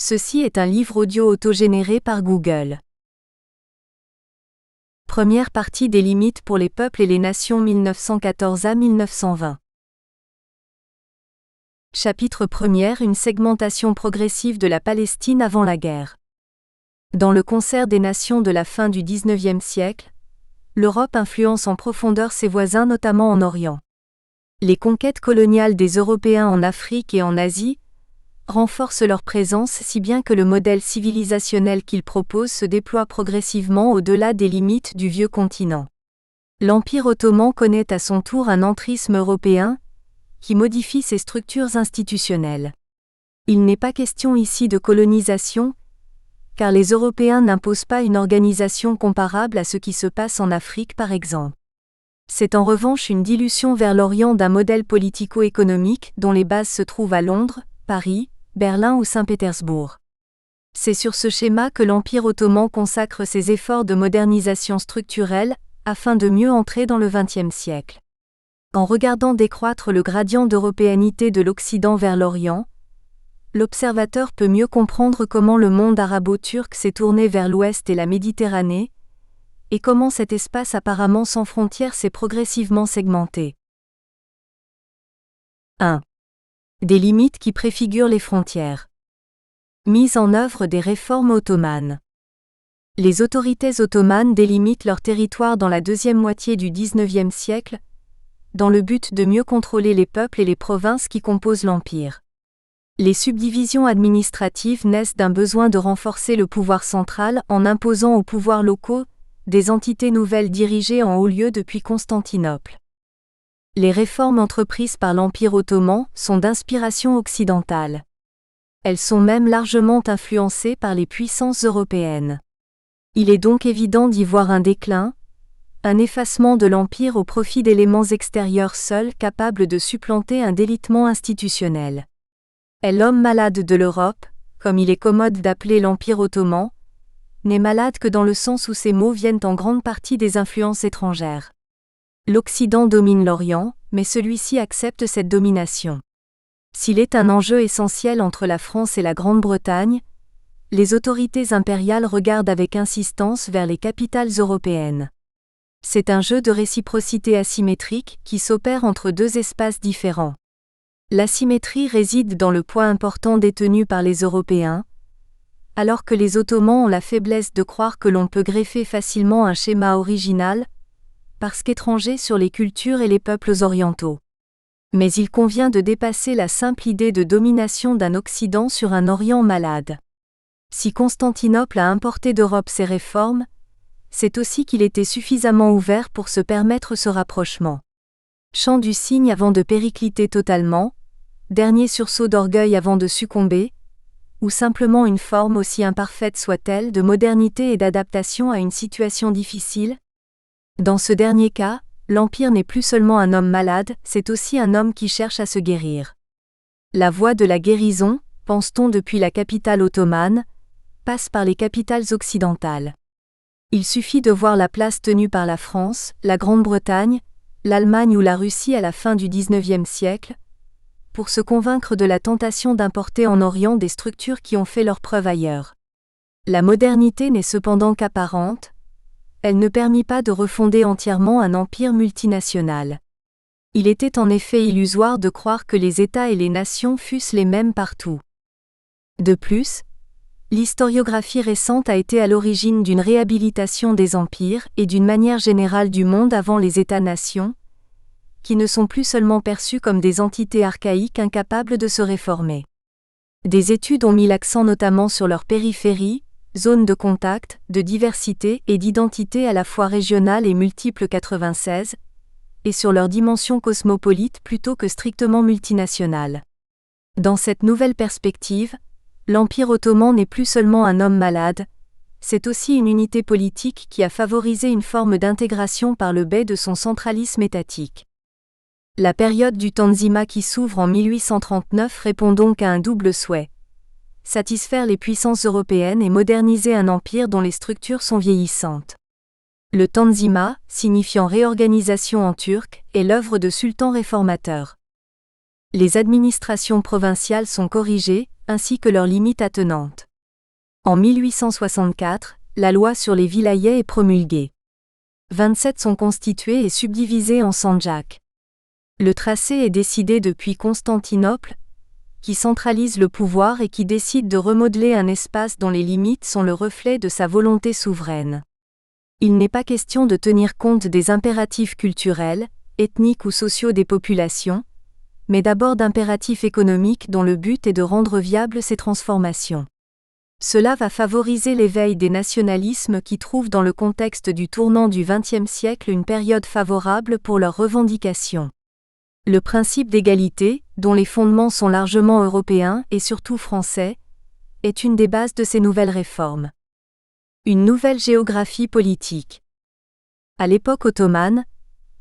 Ceci est un livre audio autogénéré par Google. Première partie des limites pour les peuples et les nations 1914 à 1920. Chapitre 1er. Une segmentation progressive de la Palestine avant la guerre. Dans le concert des nations de la fin du XIXe siècle, l'Europe influence en profondeur ses voisins, notamment en Orient. Les conquêtes coloniales des Européens en Afrique et en Asie renforcent leur présence si bien que le modèle civilisationnel qu'ils proposent se déploie progressivement au-delà des limites du vieux continent. L'Empire ottoman connaît à son tour un entrisme européen qui modifie ses structures institutionnelles. Il n'est pas question ici de colonisation, car les Européens n'imposent pas une organisation comparable à ce qui se passe en Afrique par exemple. C'est en revanche une dilution vers l'Orient d'un modèle politico-économique dont les bases se trouvent à Londres, Paris, Berlin ou Saint-Pétersbourg. C'est sur ce schéma que l'Empire ottoman consacre ses efforts de modernisation structurelle, afin de mieux entrer dans le XXe siècle. En regardant décroître le gradient d'européanité de l'Occident vers l'Orient, l'observateur peut mieux comprendre comment le monde arabo-turc s'est tourné vers l'Ouest et la Méditerranée, et comment cet espace apparemment sans frontières s'est progressivement segmenté. 1. Des limites qui préfigurent les frontières. Mise en œuvre des réformes ottomanes. Les autorités ottomanes délimitent leur territoire dans la deuxième moitié du XIXe siècle, dans le but de mieux contrôler les peuples et les provinces qui composent l'empire. Les subdivisions administratives naissent d'un besoin de renforcer le pouvoir central en imposant aux pouvoirs locaux des entités nouvelles dirigées en haut lieu depuis Constantinople. Les réformes entreprises par l'Empire ottoman sont d'inspiration occidentale. Elles sont même largement influencées par les puissances européennes. Il est donc évident d'y voir un déclin, un effacement de l'Empire au profit d'éléments extérieurs seuls capables de supplanter un délitement institutionnel. Est l'homme malade de l'Europe, comme il est commode d'appeler l'Empire ottoman, n'est malade que dans le sens où ces mots viennent en grande partie des influences étrangères. L'Occident domine l'Orient, mais celui-ci accepte cette domination. S'il est un enjeu essentiel entre la France et la Grande-Bretagne, les autorités impériales regardent avec insistance vers les capitales européennes. C'est un jeu de réciprocité asymétrique qui s'opère entre deux espaces différents. L'asymétrie réside dans le poids important détenu par les Européens, alors que les Ottomans ont la faiblesse de croire que l'on peut greffer facilement un schéma original, parce qu'étranger sur les cultures et les peuples orientaux. Mais il convient de dépasser la simple idée de domination d'un Occident sur un Orient malade. Si Constantinople a importé d'Europe ses réformes, c'est aussi qu'il était suffisamment ouvert pour se permettre ce rapprochement. Chant du cygne avant de péricliter totalement, dernier sursaut d'orgueil avant de succomber, ou simplement une forme aussi imparfaite soit-elle de modernité et d'adaptation à une situation difficile? Dans ce dernier cas, l'Empire n'est plus seulement un homme malade, c'est aussi un homme qui cherche à se guérir. La voie de la guérison, pense-t-on depuis la capitale ottomane, passe par les capitales occidentales. Il suffit de voir la place tenue par la France, la Grande-Bretagne, l'Allemagne ou la Russie à la fin du XIXe siècle, pour se convaincre de la tentation d'importer en Orient des structures qui ont fait leurs preuves ailleurs. La modernité n'est cependant qu'apparente, elle ne permit pas de refonder entièrement un empire multinational. Il était en effet illusoire de croire que les États et les nations fussent les mêmes partout. De plus, l'historiographie récente a été à l'origine d'une réhabilitation des empires et d'une manière générale du monde avant les États-nations, qui ne sont plus seulement perçus comme des entités archaïques incapables de se réformer. Des études ont mis l'accent notamment sur leur périphérie, zones de contact, de diversité et d'identité à la fois régionale et multiple 96, et sur leur dimension cosmopolite plutôt que strictement multinationale. Dans cette nouvelle perspective, l'Empire ottoman n'est plus seulement un homme malade, c'est aussi une unité politique qui a favorisé une forme d'intégration par le biais de son centralisme étatique. La période du Tanzimat qui s'ouvre en 1839 répond donc à un double souhait. Satisfaire les puissances européennes et moderniser un empire dont les structures sont vieillissantes. Le Tanzimat, signifiant réorganisation en turc, est l'œuvre de sultans réformateurs. Les administrations provinciales sont corrigées, ainsi que leurs limites attenantes. En 1864, la loi sur les vilayets est promulguée. 27 sont constitués et subdivisés en sandjaks. Le tracé est décidé depuis Constantinople, qui centralise le pouvoir et qui décide de remodeler un espace dont les limites sont le reflet de sa volonté souveraine. Il n'est pas question de tenir compte des impératifs culturels, ethniques ou sociaux des populations, mais d'abord d'impératifs économiques dont le but est de rendre viables ces transformations. Cela va favoriser l'éveil des nationalismes qui trouvent dans le contexte du tournant du XXe siècle une période favorable pour leurs revendications. Le principe d'égalité, dont les fondements sont largement européens et surtout français, est une des bases de ces nouvelles réformes. Une nouvelle géographie politique. À l'époque ottomane,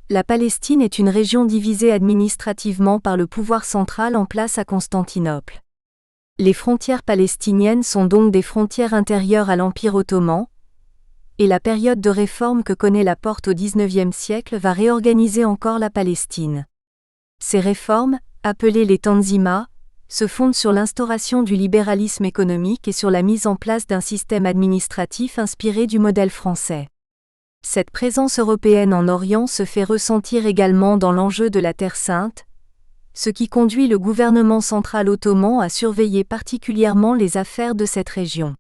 la Palestine est une région divisée administrativement par le pouvoir central en place à Constantinople. Les frontières palestiniennes sont donc des frontières intérieures à l'Empire ottoman, et la période de réforme que connaît la Porte au XIXe siècle va réorganiser encore la Palestine. Ces réformes, appelées les Tanzimat, se fondent sur l'instauration du libéralisme économique et sur la mise en place d'un système administratif inspiré du modèle français. Cette présence européenne en Orient se fait ressentir également dans l'enjeu de la Terre sainte, ce qui conduit le gouvernement central ottoman à surveiller particulièrement les affaires de cette région.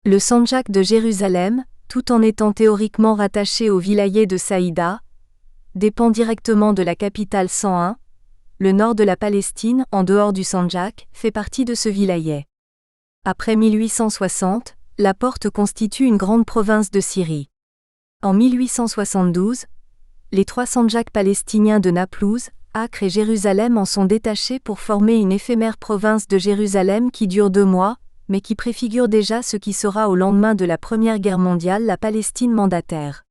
Le sandjak de Jérusalem, tout en étant théoriquement rattaché au vilayet de Saïda, dépend directement de la capitale 101. Le nord de la Palestine, en dehors du sandjak, fait partie de ce vilayet. Après 1860, la Porte constitue une grande province de Syrie. En 1872, les 3 sandjaks palestiniens de Naplouse, Acre et Jérusalem en sont détachés pour former une éphémère province de Jérusalem qui dure 2 mois, mais qui préfigure déjà ce qui sera au lendemain de la Première Guerre mondiale la Palestine mandataire.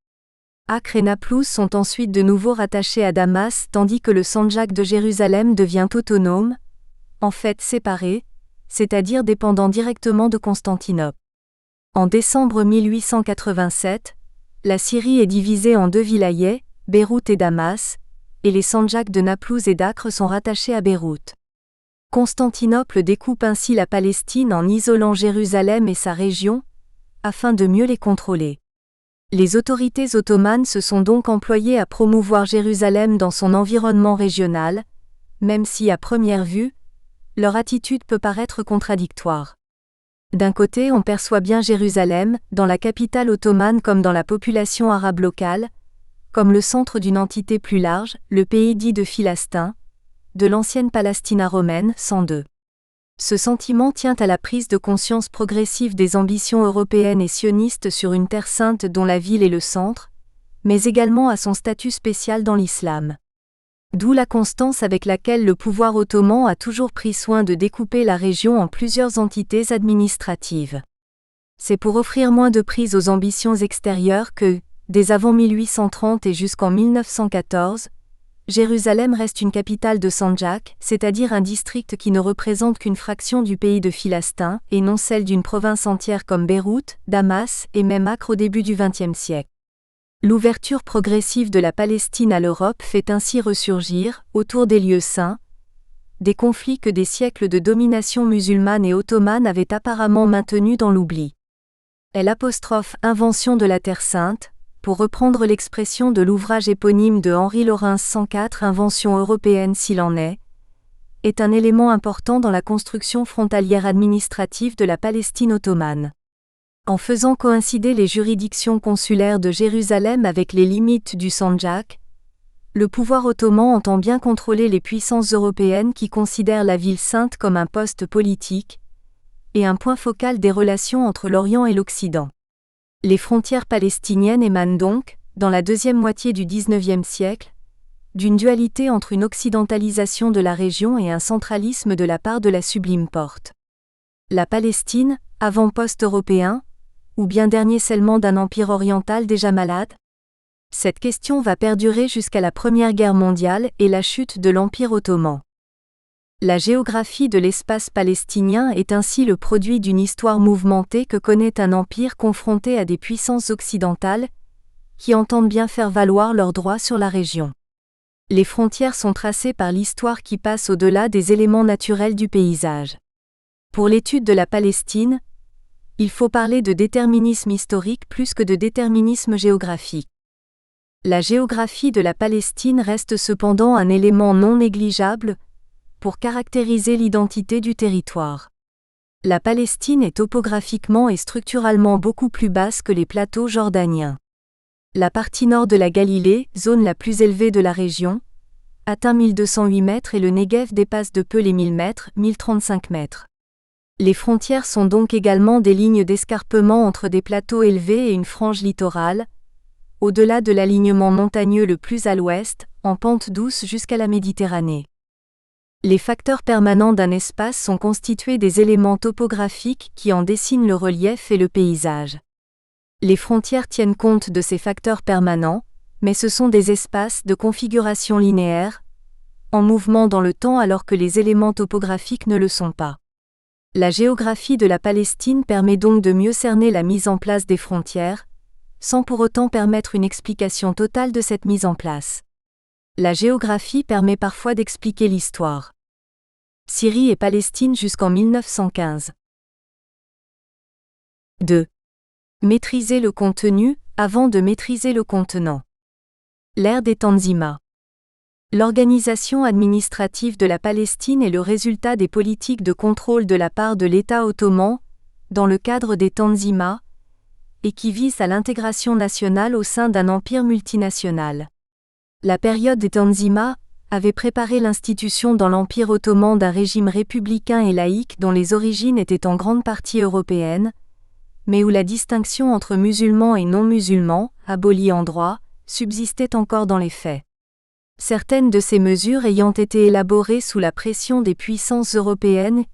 Acre et Naplouse sont ensuite de nouveau rattachés à Damas tandis que le sandjak de Jérusalem devient autonome, en fait séparé, c'est-à-dire dépendant directement de Constantinople. En décembre 1887, la Syrie est divisée en 2 vilayets, Beyrouth et Damas, et les sandjaks de Naplouse et d'Acre sont rattachés à Beyrouth. Constantinople découpe ainsi la Palestine en isolant Jérusalem et sa région, afin de mieux les contrôler. Les autorités ottomanes se sont donc employées à promouvoir Jérusalem dans son environnement régional, même si à première vue, leur attitude peut paraître contradictoire. D'un côté, on perçoit bien Jérusalem, dans la capitale ottomane comme dans la population arabe locale, comme le centre d'une entité plus large, le pays dit de Philastin, de l'ancienne Palestina romaine, 102. Ce sentiment tient à la prise de conscience progressive des ambitions européennes et sionistes sur une terre sainte dont la ville est le centre, mais également à son statut spécial dans l'islam. D'où la constance avec laquelle le pouvoir ottoman a toujours pris soin de découper la région en plusieurs entités administratives. C'est pour offrir moins de prise aux ambitions extérieures que, dès avant 1830 et jusqu'en 1914, Jérusalem reste une capitale de sandjak, c'est-à-dire un district qui ne représente qu'une fraction du pays de Philastin et non celle d'une province entière comme Beyrouth, Damas et même Acre au début du XXe siècle. L'ouverture progressive de la Palestine à l'Europe fait ainsi ressurgir, autour des lieux saints, des conflits que des siècles de domination musulmane et ottomane avaient apparemment maintenus dans l'oubli. Invention de la Terre sainte, pour reprendre l'expression de l'ouvrage éponyme de Henri Laurens 104 Invention européenne s'il en est un élément important dans la construction frontalière administrative de la Palestine ottomane. En faisant coïncider les juridictions consulaires de Jérusalem avec les limites du sandjak, le pouvoir ottoman entend bien contrôler les puissances européennes qui considèrent la ville sainte comme un poste politique et un point focal des relations entre l'Orient et l'Occident. Les frontières palestiniennes émanent donc, dans la deuxième moitié du XIXe siècle, d'une dualité entre une occidentalisation de la région et un centralisme de la part de la Sublime Porte. La Palestine, avant-poste européen, ou bien dernier scellement d'un empire oriental déjà malade? Cette question va perdurer jusqu'à la Première Guerre mondiale et la chute de l'Empire ottoman. La géographie de l'espace palestinien est ainsi le produit d'une histoire mouvementée que connaît un empire confronté à des puissances occidentales qui entendent bien faire valoir leurs droits sur la région. Les frontières sont tracées par l'histoire qui passe au-delà des éléments naturels du paysage. Pour l'étude de la Palestine, il faut parler de déterminisme historique plus que de déterminisme géographique. La géographie de la Palestine reste cependant un élément non négligeable pour caractériser l'identité du territoire. La Palestine est topographiquement et structuralement beaucoup plus basse que les plateaux jordaniens. La partie nord de la Galilée, zone la plus élevée de la région, atteint 1208 mètres et le Negev dépasse de peu les 1000 mètres, 1035 mètres. Les frontières sont donc également des lignes d'escarpement entre des plateaux élevés et une frange littorale, au-delà de l'alignement montagneux le plus à l'ouest, en pente douce jusqu'à la Méditerranée. Les facteurs permanents d'un espace sont constitués des éléments topographiques qui en dessinent le relief et le paysage. Les frontières tiennent compte de ces facteurs permanents, mais ce sont des espaces de configuration linéaire, en mouvement dans le temps alors que les éléments topographiques ne le sont pas. La géographie de la Palestine permet donc de mieux cerner la mise en place des frontières, sans pour autant permettre une explication totale de cette mise en place. La géographie permet parfois d'expliquer l'histoire. Syrie et Palestine jusqu'en 1915. 2. Maîtriser le contenu, avant de maîtriser le contenant. L'ère des Tanzimat. L'organisation administrative de la Palestine est le résultat des politiques de contrôle de la part de l'État ottoman, dans le cadre des Tanzimat, et qui vise à l'intégration nationale au sein d'un empire multinational. La période des Tanzimat avait préparé l'institution dans l'Empire ottoman d'un régime républicain et laïque dont les origines étaient en grande partie européennes, mais où la distinction entre musulmans et non-musulmans, abolie en droit, subsistait encore dans les faits. Certaines de ces mesures ayant été élaborées sous la pression des puissances européennes,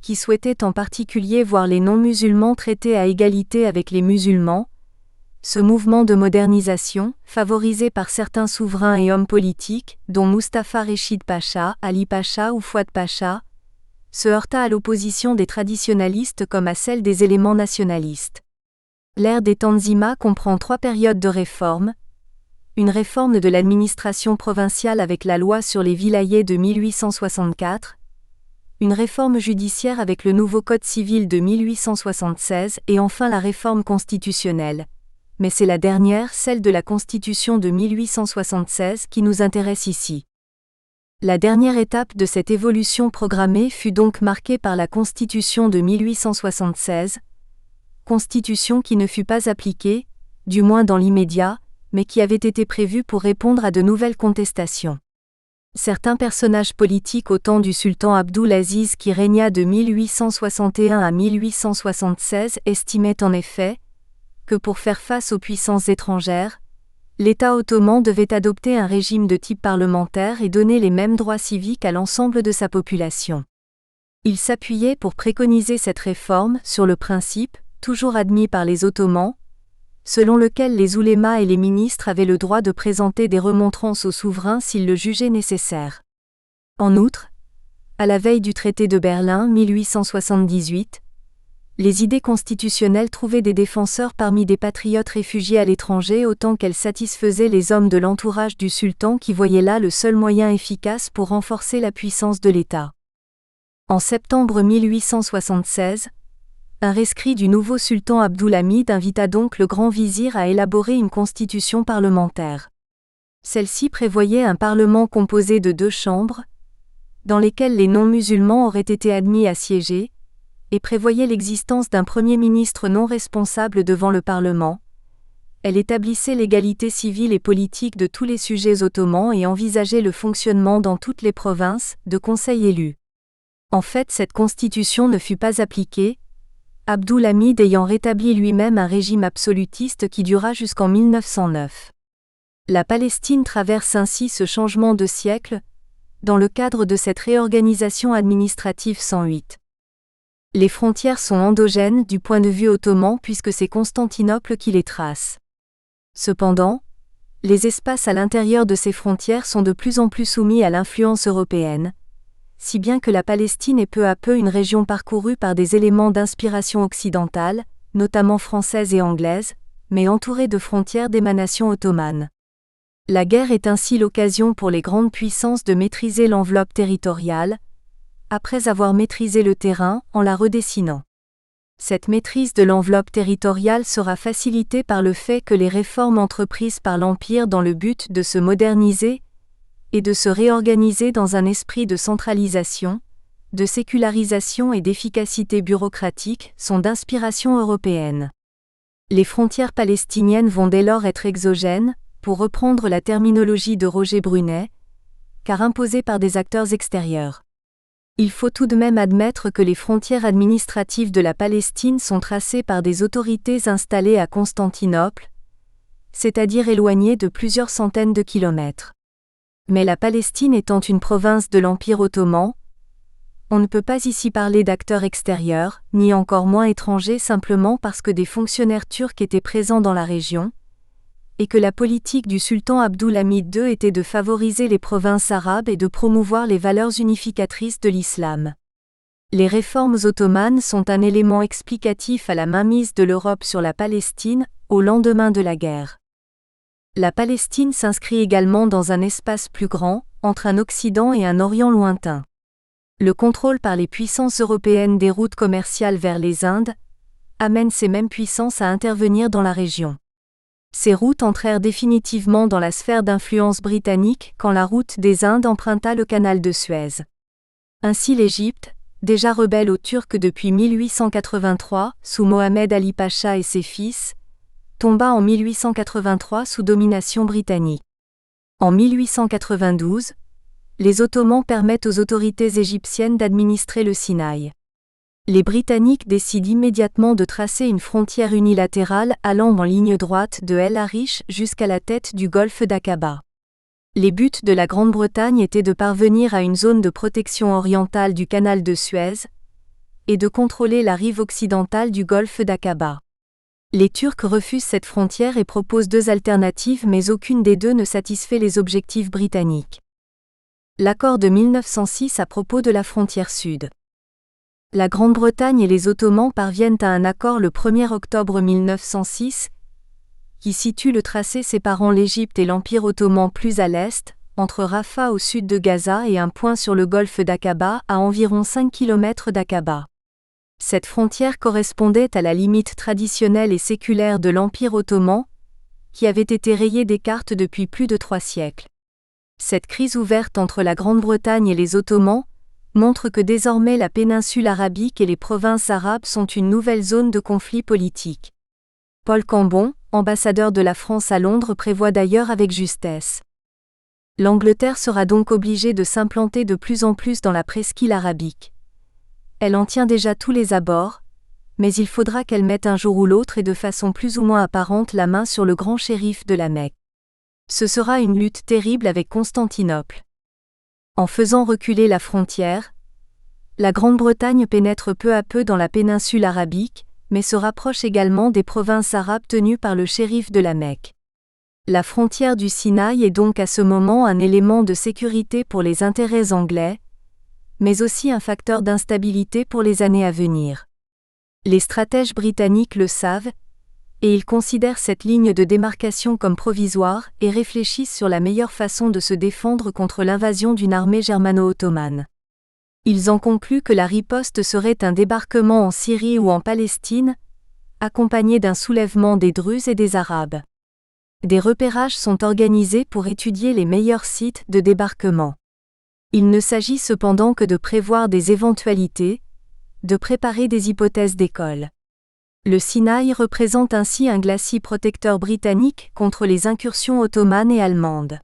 qui souhaitaient en particulier voir les non-musulmans traités à égalité avec les musulmans, ce mouvement de modernisation, favorisé par certains souverains et hommes politiques, dont Mustapha Rechid Pacha, Ali Pacha ou Fouad Pacha, se heurta à l'opposition des traditionalistes comme à celle des éléments nationalistes. L'ère des Tanzimat comprend 3 périodes de réformes. Une réforme de l'administration provinciale avec la loi sur les vilayets de 1864, une réforme judiciaire avec le nouveau Code civil de 1876 et enfin la réforme constitutionnelle. Mais c'est la dernière, celle de la Constitution de 1876, qui nous intéresse ici. La dernière étape de cette évolution programmée fut donc marquée par la Constitution de 1876, Constitution qui ne fut pas appliquée, du moins dans l'immédiat, mais qui avait été prévue pour répondre à de nouvelles contestations. Certains personnages politiques au temps du sultan Abdul Aziz qui régna de 1861 à 1876 estimaient en effet que pour faire face aux puissances étrangères, l'État ottoman devait adopter un régime de type parlementaire et donner les mêmes droits civiques à l'ensemble de sa population. Il s'appuyait pour préconiser cette réforme sur le principe, toujours admis par les Ottomans, selon lequel les oulémas et les ministres avaient le droit de présenter des remontrances au souverain s'ils le jugeaient nécessaire. En outre, à la veille du traité de Berlin 1878, les idées constitutionnelles trouvaient des défenseurs parmi des patriotes réfugiés à l'étranger autant qu'elles satisfaisaient les hommes de l'entourage du sultan qui voyaient là le seul moyen efficace pour renforcer la puissance de l'État. En septembre 1876, un rescrit du nouveau sultan Abdulhamid invita donc le grand vizir à élaborer une constitution parlementaire. Celle-ci prévoyait un parlement composé de 2 chambres, dans lesquelles les non-musulmans auraient été admis à siéger, et prévoyait l'existence d'un premier ministre non responsable devant le Parlement. Elle établissait l'égalité civile et politique de tous les sujets ottomans et envisageait le fonctionnement dans toutes les provinces de conseils élus. En fait, cette constitution ne fut pas appliquée, Abdulhamid ayant rétabli lui-même un régime absolutiste qui dura jusqu'en 1909. La Palestine traverse ainsi ce changement de siècle, dans le cadre de cette réorganisation administrative 108. Les frontières sont endogènes du point de vue ottoman puisque c'est Constantinople qui les trace. Cependant, les espaces à l'intérieur de ces frontières sont de plus en plus soumis à l'influence européenne, si bien que la Palestine est peu à peu une région parcourue par des éléments d'inspiration occidentale, notamment française et anglaise, mais entourée de frontières d'émanation ottomane. La guerre est ainsi l'occasion pour les grandes puissances de maîtriser l'enveloppe territoriale, après avoir maîtrisé le terrain en la redessinant. Cette maîtrise de l'enveloppe territoriale sera facilitée par le fait que les réformes entreprises par l'Empire dans le but de se moderniser et de se réorganiser dans un esprit de centralisation, de sécularisation et d'efficacité bureaucratique sont d'inspiration européenne. Les frontières palestiniennes vont dès lors être exogènes, pour reprendre la terminologie de Roger Brunet, car imposées par des acteurs extérieurs. Il faut tout de même admettre que les frontières administratives de la Palestine sont tracées par des autorités installées à Constantinople, c'est-à-dire éloignées de plusieurs centaines de kilomètres. Mais la Palestine étant une province de l'Empire ottoman, on ne peut pas ici parler d'acteurs extérieurs, ni encore moins étrangers simplement parce que des fonctionnaires turcs étaient présents dans la région, et que la politique du sultan Abdulhamid II était de favoriser les provinces arabes et de promouvoir les valeurs unificatrices de l'islam. Les réformes ottomanes sont un élément explicatif à la mainmise de l'Europe sur la Palestine, au lendemain de la guerre. La Palestine s'inscrit également dans un espace plus grand, entre un Occident et un Orient lointain. Le contrôle par les puissances européennes des routes commerciales vers les Indes amène ces mêmes puissances à intervenir dans la région. Ces routes entrèrent définitivement dans la sphère d'influence britannique quand la route des Indes emprunta le canal de Suez. Ainsi l'Égypte, déjà rebelle aux Turcs depuis 1883 sous Mohamed Ali Pacha et ses fils, tomba en 1883 sous domination britannique. En 1892, les Ottomans permettent aux autorités égyptiennes d'administrer le Sinaï. Les Britanniques décident immédiatement de tracer une frontière unilatérale allant en ligne droite de El Arish jusqu'à la tête du golfe d'Aqaba. Les buts de la Grande-Bretagne étaient de parvenir à une zone de protection orientale du canal de Suez et de contrôler la rive occidentale du golfe d'Aqaba. Les Turcs refusent cette frontière et proposent deux alternatives mais aucune des deux ne satisfait les objectifs britanniques. L'accord de 1906 à propos de la frontière sud. La Grande-Bretagne et les Ottomans parviennent à un accord le 1er octobre 1906, qui situe le tracé séparant l'Égypte et l'Empire ottoman plus à l'est, entre Rafah au sud de Gaza et un point sur le golfe d'Aqaba à environ 5 km d'Aqaba. Cette frontière correspondait à la limite traditionnelle et séculaire de l'Empire ottoman, qui avait été rayée des cartes depuis plus de 3 siècles. Cette crise ouverte entre la Grande-Bretagne et les Ottomans montre que désormais la péninsule arabique et les provinces arabes sont une nouvelle zone de conflit politique. Paul Cambon, ambassadeur de la France à Londres, prévoit d'ailleurs avec justesse. L'Angleterre sera donc obligée de s'implanter de plus en plus dans la presqu'île arabique. Elle en tient déjà tous les abords, mais il faudra qu'elle mette un jour ou l'autre et de façon plus ou moins apparente la main sur le grand shérif de la Mecque. Ce sera une lutte terrible avec Constantinople. En faisant reculer la frontière, la Grande-Bretagne pénètre peu à peu dans la péninsule arabique, mais se rapproche également des provinces arabes tenues par le shérif de la Mecque. La frontière du Sinaï est donc à ce moment un élément de sécurité pour les intérêts anglais, mais aussi un facteur d'instabilité pour les années à venir. Les stratèges britanniques le savent, et ils considèrent cette ligne de démarcation comme provisoire et réfléchissent sur la meilleure façon de se défendre contre l'invasion d'une armée germano-ottomane. Ils en concluent que la riposte serait un débarquement en Syrie ou en Palestine, accompagné d'un soulèvement des Druzes et des Arabes. Des repérages sont organisés pour étudier les meilleurs sites de débarquement. Il ne s'agit cependant que de prévoir des éventualités, de préparer des hypothèses d'école. Le Sinaï représente ainsi un glacis protecteur britannique contre les incursions ottomanes et allemandes.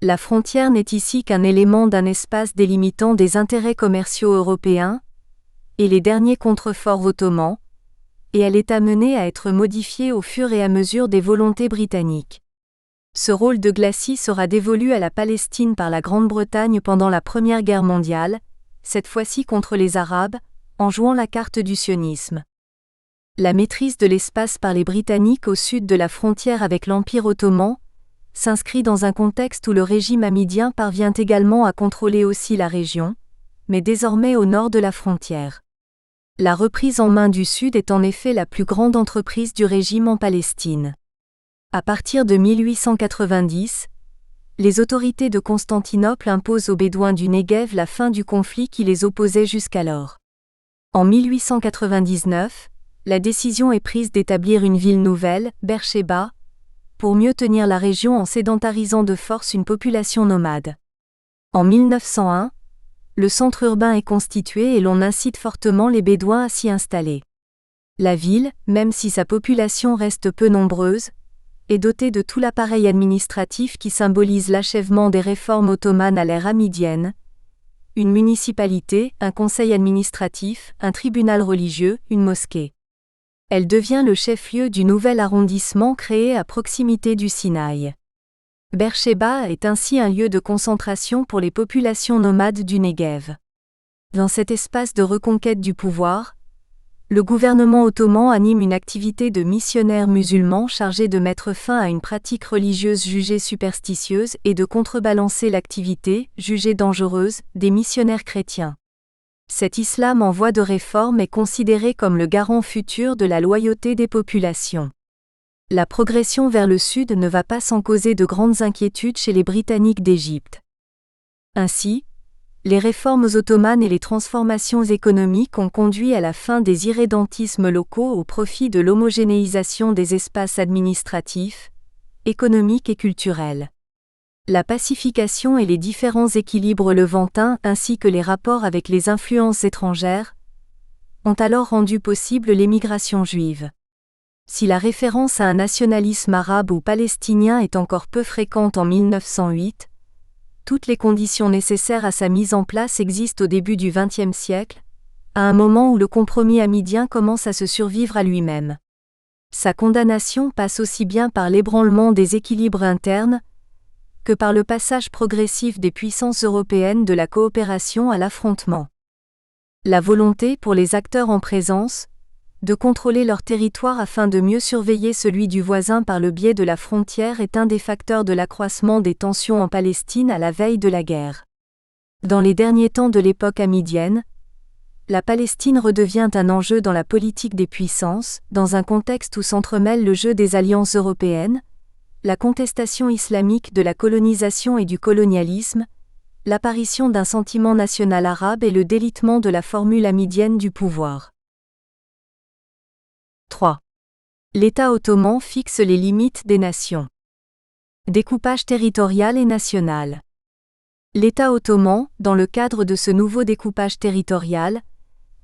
La frontière n'est ici qu'un élément d'un espace délimitant des intérêts commerciaux européens et les derniers contreforts ottomans, et elle est amenée à être modifiée au fur et à mesure des volontés britanniques. Ce rôle de glacis sera dévolu à la Palestine par la Grande-Bretagne pendant la Première Guerre mondiale, cette fois-ci contre les Arabes, en jouant la carte du sionisme. La maîtrise de l'espace par les Britanniques au sud de la frontière avec l'Empire ottoman s'inscrit dans un contexte où le régime hamidien parvient également à contrôler aussi la région, mais désormais au nord de la frontière. La reprise en main du Sud est en effet la plus grande entreprise du régime en Palestine. À partir de 1890, Les autorités de Constantinople imposent aux Bédouins du Negev la fin du conflit qui les opposait jusqu'alors. En 1899, la décision est prise d'établir une ville nouvelle, Beersheba, pour mieux tenir la région en sédentarisant de force une population nomade. En 1901, le centre urbain est constitué et l'on incite fortement les Bédouins à s'y installer. La ville, même si sa population reste peu nombreuse, est dotée de tout l'appareil administratif qui symbolise l'achèvement des réformes ottomanes à l'ère hamidienne: une municipalité, un conseil administratif, un tribunal religieux, une mosquée. Elle devient le chef-lieu du nouvel arrondissement créé à proximité du Sinaï. Beersheba est ainsi un lieu de concentration pour les populations nomades du Negev. Dans cet espace de reconquête du pouvoir, le gouvernement ottoman anime une activité de missionnaires musulmans chargés de mettre fin à une pratique religieuse jugée superstitieuse et de contrebalancer l'activité, jugée dangereuse, des missionnaires chrétiens. Cet islam en voie de réforme est considéré comme le garant futur de la loyauté des populations. La progression vers le sud ne va pas sans causer de grandes inquiétudes chez les Britanniques d'Égypte. Ainsi, les réformes ottomanes et les transformations économiques ont conduit à la fin des irrédentismes locaux au profit de l'homogénéisation des espaces administratifs, économiques et culturels. La pacification et les différents équilibres levantins ainsi que les rapports avec les influences étrangères ont alors rendu possible l'émigration juive. Si la référence à un nationalisme arabe ou palestinien est encore peu fréquente en 1908, toutes les conditions nécessaires à sa mise en place existent au début du XXe siècle, à un moment où le compromis hamidien commence à se survivre à lui-même. Sa condamnation passe aussi bien par l'ébranlement des équilibres internes que par le passage progressif des puissances européennes de la coopération à l'affrontement. La volonté pour les acteurs en présence de contrôler leur territoire afin de mieux surveiller celui du voisin par le biais de la frontière est un des facteurs de l'accroissement des tensions en Palestine à la veille de la guerre. Dans les derniers temps de l'époque hamidienne, la Palestine redevient un enjeu dans la politique des puissances, dans un contexte où s'entremêlent le jeu des alliances européennes, la contestation islamique de la colonisation et du colonialisme, l'apparition d'un sentiment national arabe et le délitement de la formule hamidienne du pouvoir. 3. L'État ottoman fixe les limites des nations. Découpage territorial et national. L'État ottoman, dans le cadre de ce nouveau découpage territorial,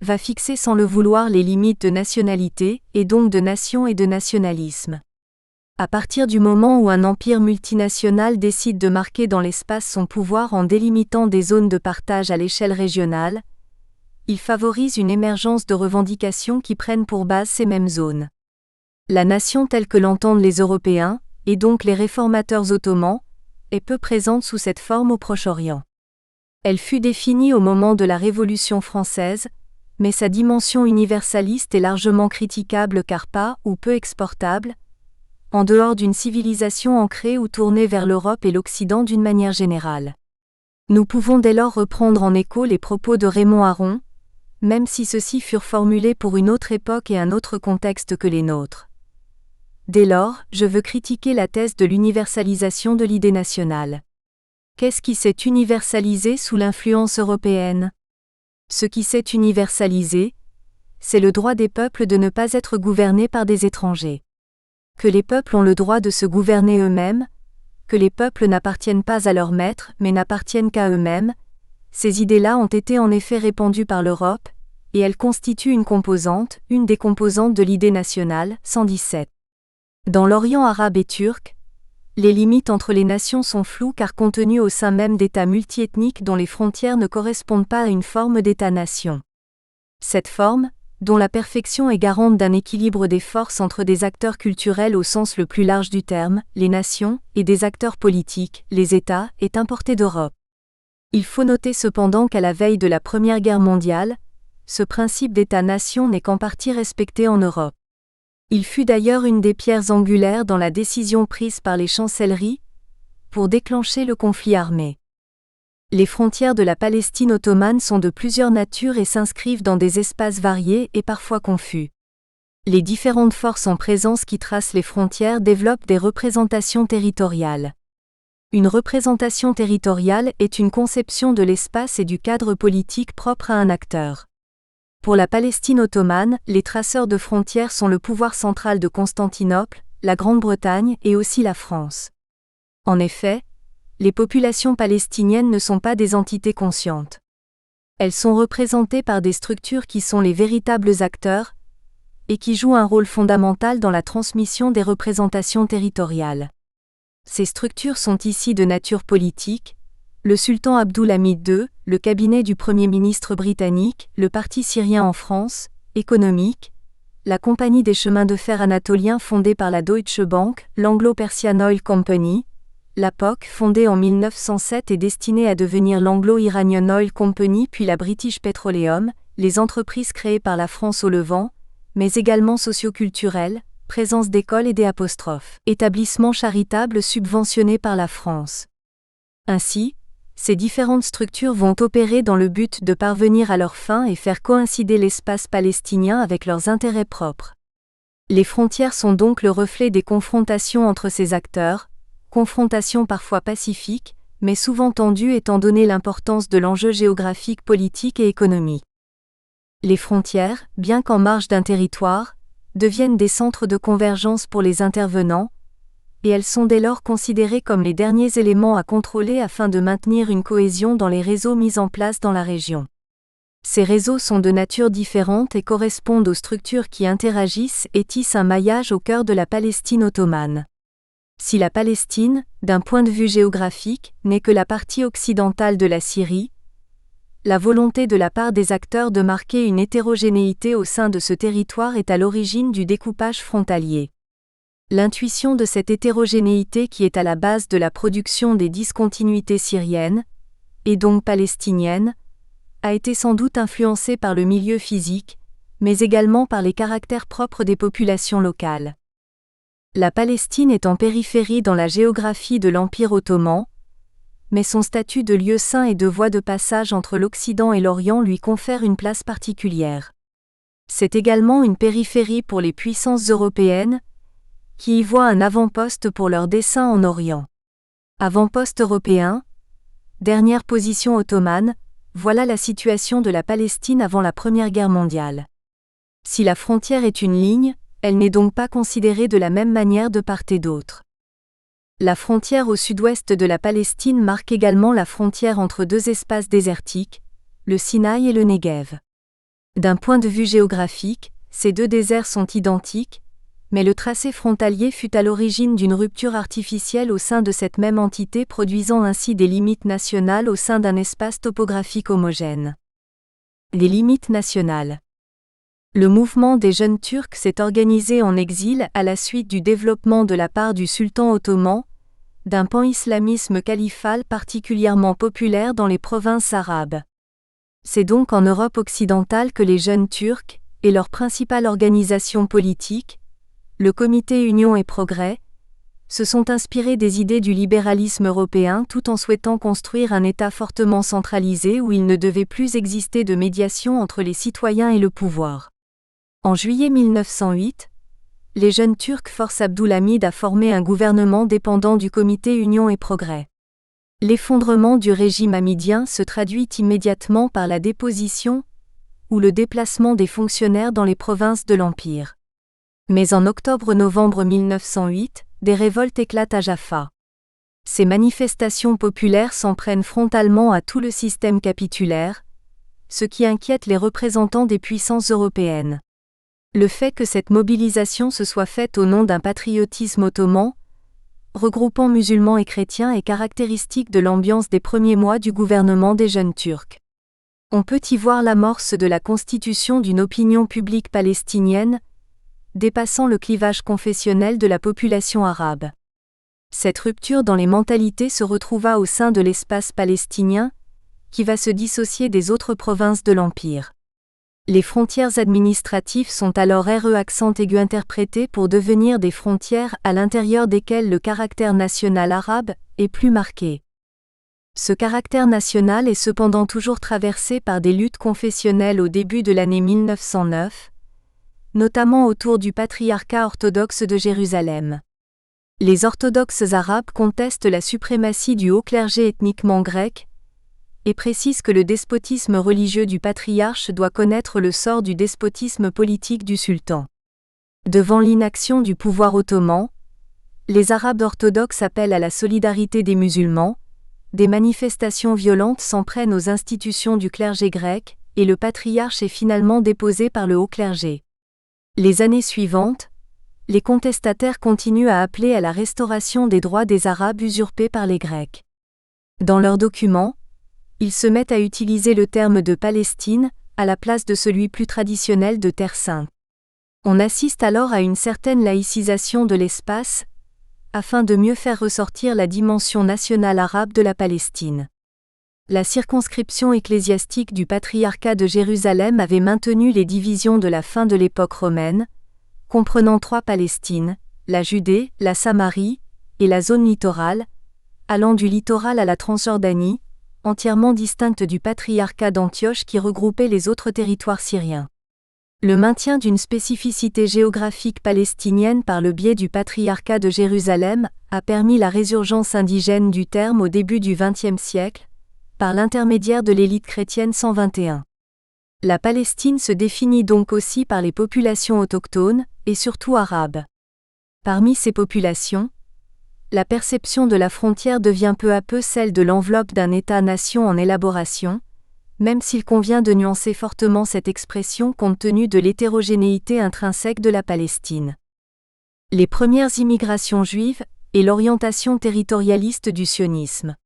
va fixer sans le vouloir les limites de nationalité, et donc de nation et de nationalisme. À partir du moment où un empire multinational décide de marquer dans l'espace son pouvoir en délimitant des zones de partage à l'échelle régionale, il favorise une émergence de revendications qui prennent pour base ces mêmes zones. La nation telle que l'entendent les Européens, et donc les réformateurs ottomans, est peu présente sous cette forme au Proche-Orient. Elle fut définie au moment de la Révolution française, mais sa dimension universaliste est largement critiquable car pas ou peu exportable, en dehors d'une civilisation ancrée ou tournée vers l'Europe et l'Occident d'une manière générale. Nous pouvons dès lors reprendre en écho les propos de Raymond Aron, même si ceux-ci furent formulés pour une autre époque et un autre contexte que les nôtres. Dès lors, je veux critiquer la thèse de l'universalisation de l'idée nationale. Qu'est-ce qui s'est universalisé sous l'influence européenne ? Ce qui s'est universalisé, c'est le droit des peuples de ne pas être gouvernés par des étrangers. Que les peuples ont le droit de se gouverner eux-mêmes, que les peuples n'appartiennent pas à leurs maîtres mais n'appartiennent qu'à eux-mêmes, ces idées-là ont été en effet répandues par l'Europe, et elles constituent une des composantes de l'idée nationale, 117. Dans l'Orient arabe et turc, les limites entre les nations sont floues car contenues au sein même d'États multiethniques dont les frontières ne correspondent pas à une forme d'État-nation. Cette forme, dont la perfection est garante d'un équilibre des forces entre des acteurs culturels au sens le plus large du terme, les nations, et des acteurs politiques, les États, est importée d'Europe. Il faut noter cependant qu'à la veille de la Première Guerre mondiale, ce principe d'État-nation n'est qu'en partie respecté en Europe. Il fut d'ailleurs une des pierres angulaires dans la décision prise par les chancelleries pour déclencher le conflit armé. Les frontières de la Palestine ottomane sont de plusieurs natures et s'inscrivent dans des espaces variés et parfois confus. Les différentes forces en présence qui tracent les frontières développent des représentations territoriales. Une représentation territoriale est une conception de l'espace et du cadre politique propre à un acteur. Pour la Palestine ottomane, les traceurs de frontières sont le pouvoir central de Constantinople, la Grande-Bretagne et aussi la France. En effet, les populations palestiniennes ne sont pas des entités conscientes. Elles sont représentées par des structures qui sont les véritables acteurs et qui jouent un rôle fondamental dans la transmission des représentations territoriales. Ces structures sont ici de nature politique: le sultan Abdulhamid II, le cabinet du Premier ministre britannique, le Parti syrien en France; économique: la Compagnie des chemins de fer anatoliens fondée par la Deutsche Bank, l'Anglo-Persian Oil Company; la POC, fondée en 1907 et destinée à devenir l'Anglo-Iranian Oil Company puis la British Petroleum; les entreprises créées par la France au Levant, mais également socioculturelles, présence d'écoles et des établissements charitables subventionnés par la France. Ainsi, ces différentes structures vont opérer dans le but de parvenir à leurs fins et faire coïncider l'espace palestinien avec leurs intérêts propres. Les frontières sont donc le reflet des confrontations entre ces acteurs, confrontations parfois pacifiques, mais souvent tendues étant donné l'importance de l'enjeu géographique, politique et économique. Les frontières, bien qu'en marge d'un territoire, deviennent des centres de convergence pour les intervenants, et elles sont dès lors considérées comme les derniers éléments à contrôler afin de maintenir une cohésion dans les réseaux mis en place dans la région. Ces réseaux sont de nature différente et correspondent aux structures qui interagissent et tissent un maillage au cœur de la Palestine ottomane. Si la Palestine, d'un point de vue géographique, n'est que la partie occidentale de la Syrie, la volonté de la part des acteurs de marquer une hétérogénéité au sein de ce territoire est à l'origine du découpage frontalier. L'intuition de cette hétérogénéité qui est à la base de la production des discontinuités syriennes, et donc palestiniennes, a été sans doute influencée par le milieu physique, mais également par les caractères propres des populations locales. La Palestine est en périphérie dans la géographie de l'Empire ottoman, mais son statut de lieu saint et de voie de passage entre l'Occident et l'Orient lui confère une place particulière. C'est également une périphérie pour les puissances européennes, qui y voient un avant-poste pour leurs desseins en Orient. Avant-poste européen, dernière position ottomane, voilà la situation de la Palestine avant la Première Guerre mondiale. Si la frontière est une ligne, elle n'est donc pas considérée de la même manière de part et d'autre. La frontière au sud-ouest de la Palestine marque également la frontière entre deux espaces désertiques, le Sinaï et le Negev. D'un point de vue géographique, ces deux déserts sont identiques, mais le tracé frontalier fut à l'origine d'une rupture artificielle au sein de cette même entité, produisant ainsi des limites nationales au sein d'un espace topographique homogène. Les limites nationales. Le mouvement des jeunes Turcs s'est organisé en exil à la suite du développement de la part du sultan ottoman, d'un pan-islamisme califal particulièrement populaire dans les provinces arabes. C'est donc en Europe occidentale que les jeunes Turcs, et leur principale organisation politique, le Comité Union et Progrès, se sont inspirés des idées du libéralisme européen tout en souhaitant construire un État fortement centralisé où il ne devait plus exister de médiation entre les citoyens et le pouvoir. En juillet 1908, les jeunes Turcs forcent Abdulhamid à former un gouvernement dépendant du Comité Union et Progrès. L'effondrement du régime hamidien se traduit immédiatement par la déposition ou le déplacement des fonctionnaires dans les provinces de l'Empire. Mais en octobre-novembre 1908, des révoltes éclatent à Jaffa. Ces manifestations populaires s'en prennent frontalement à tout le système capitulaire, ce qui inquiète les représentants des puissances européennes. Le fait que cette mobilisation se soit faite au nom d'un patriotisme ottoman, regroupant musulmans et chrétiens, est caractéristique de l'ambiance des premiers mois du gouvernement des jeunes Turcs. On peut y voir l'amorce de la constitution d'une opinion publique palestinienne, dépassant le clivage confessionnel de la population arabe. Cette rupture dans les mentalités se retrouva au sein de l'espace palestinien, qui va se dissocier des autres provinces de l'Empire. Les frontières administratives sont alors accent aigu interprétées pour devenir des frontières à l'intérieur desquelles le caractère national arabe est plus marqué. Ce caractère national est cependant toujours traversé par des luttes confessionnelles au début de l'année 1909, notamment autour du patriarcat orthodoxe de Jérusalem. Les orthodoxes arabes contestent la suprématie du haut clergé ethniquement grec et précisent que le despotisme religieux du patriarche doit connaître le sort du despotisme politique du sultan. Devant l'inaction du pouvoir ottoman, les Arabes orthodoxes appellent à la solidarité des musulmans, des manifestations violentes s'en prennent aux institutions du clergé grec, et le patriarche est finalement déposé par le haut clergé. Les années suivantes, les contestataires continuent à appeler à la restauration des droits des Arabes usurpés par les Grecs. Dans leurs documents, ils se mettent à utiliser le terme de Palestine, à la place de celui plus traditionnel de Terre sainte. On assiste alors à une certaine laïcisation de l'espace, afin de mieux faire ressortir la dimension nationale arabe de la Palestine. La circonscription ecclésiastique du patriarcat de Jérusalem avait maintenu les divisions de la fin de l'époque romaine, comprenant 3 Palestines, la Judée, la Samarie et la zone littorale, allant du littoral à la Transjordanie, entièrement distincte du patriarcat d'Antioche qui regroupait les autres territoires syriens. Le maintien d'une spécificité géographique palestinienne par le biais du patriarcat de Jérusalem a permis la résurgence indigène du terme au début du XXe siècle, par l'intermédiaire de l'élite chrétienne 121. La Palestine se définit donc aussi par les populations autochtones, et surtout arabes. Parmi ces populations, la perception de la frontière devient peu à peu celle de l'enveloppe d'un État-nation en élaboration, même s'il convient de nuancer fortement cette expression compte tenu de l'hétérogénéité intrinsèque de la Palestine. Les premières immigrations juives et l'orientation territorialiste du sionisme.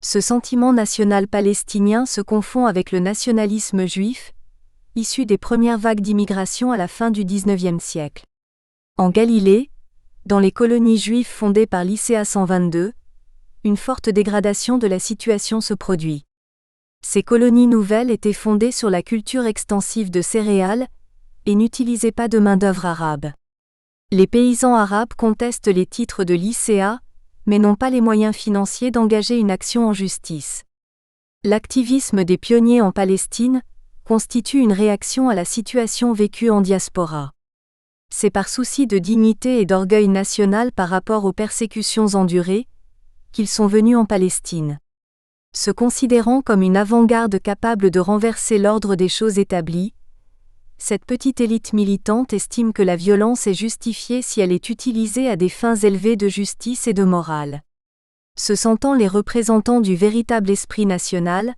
Ce sentiment national palestinien se confond avec le nationalisme juif, issu des premières vagues d'immigration à la fin du XIXe siècle. En Galilée, dans les colonies juives fondées par Lycéa 122, une forte dégradation de la situation se produit. Ces colonies nouvelles étaient fondées sur la culture extensive de céréales et n'utilisaient pas de main-d'œuvre arabe. Les paysans arabes contestent les titres de Lycéa, mais n'ont pas les moyens financiers d'engager une action en justice. L'activisme des pionniers en Palestine constitue une réaction à la situation vécue en diaspora. C'est par souci de dignité et d'orgueil national par rapport aux persécutions endurées qu'ils sont venus en Palestine. Se considérant comme une avant-garde capable de renverser l'ordre des choses établies, cette petite élite militante estime que la violence est justifiée si elle est utilisée à des fins élevées de justice et de morale. Se sentant les représentants du véritable esprit national,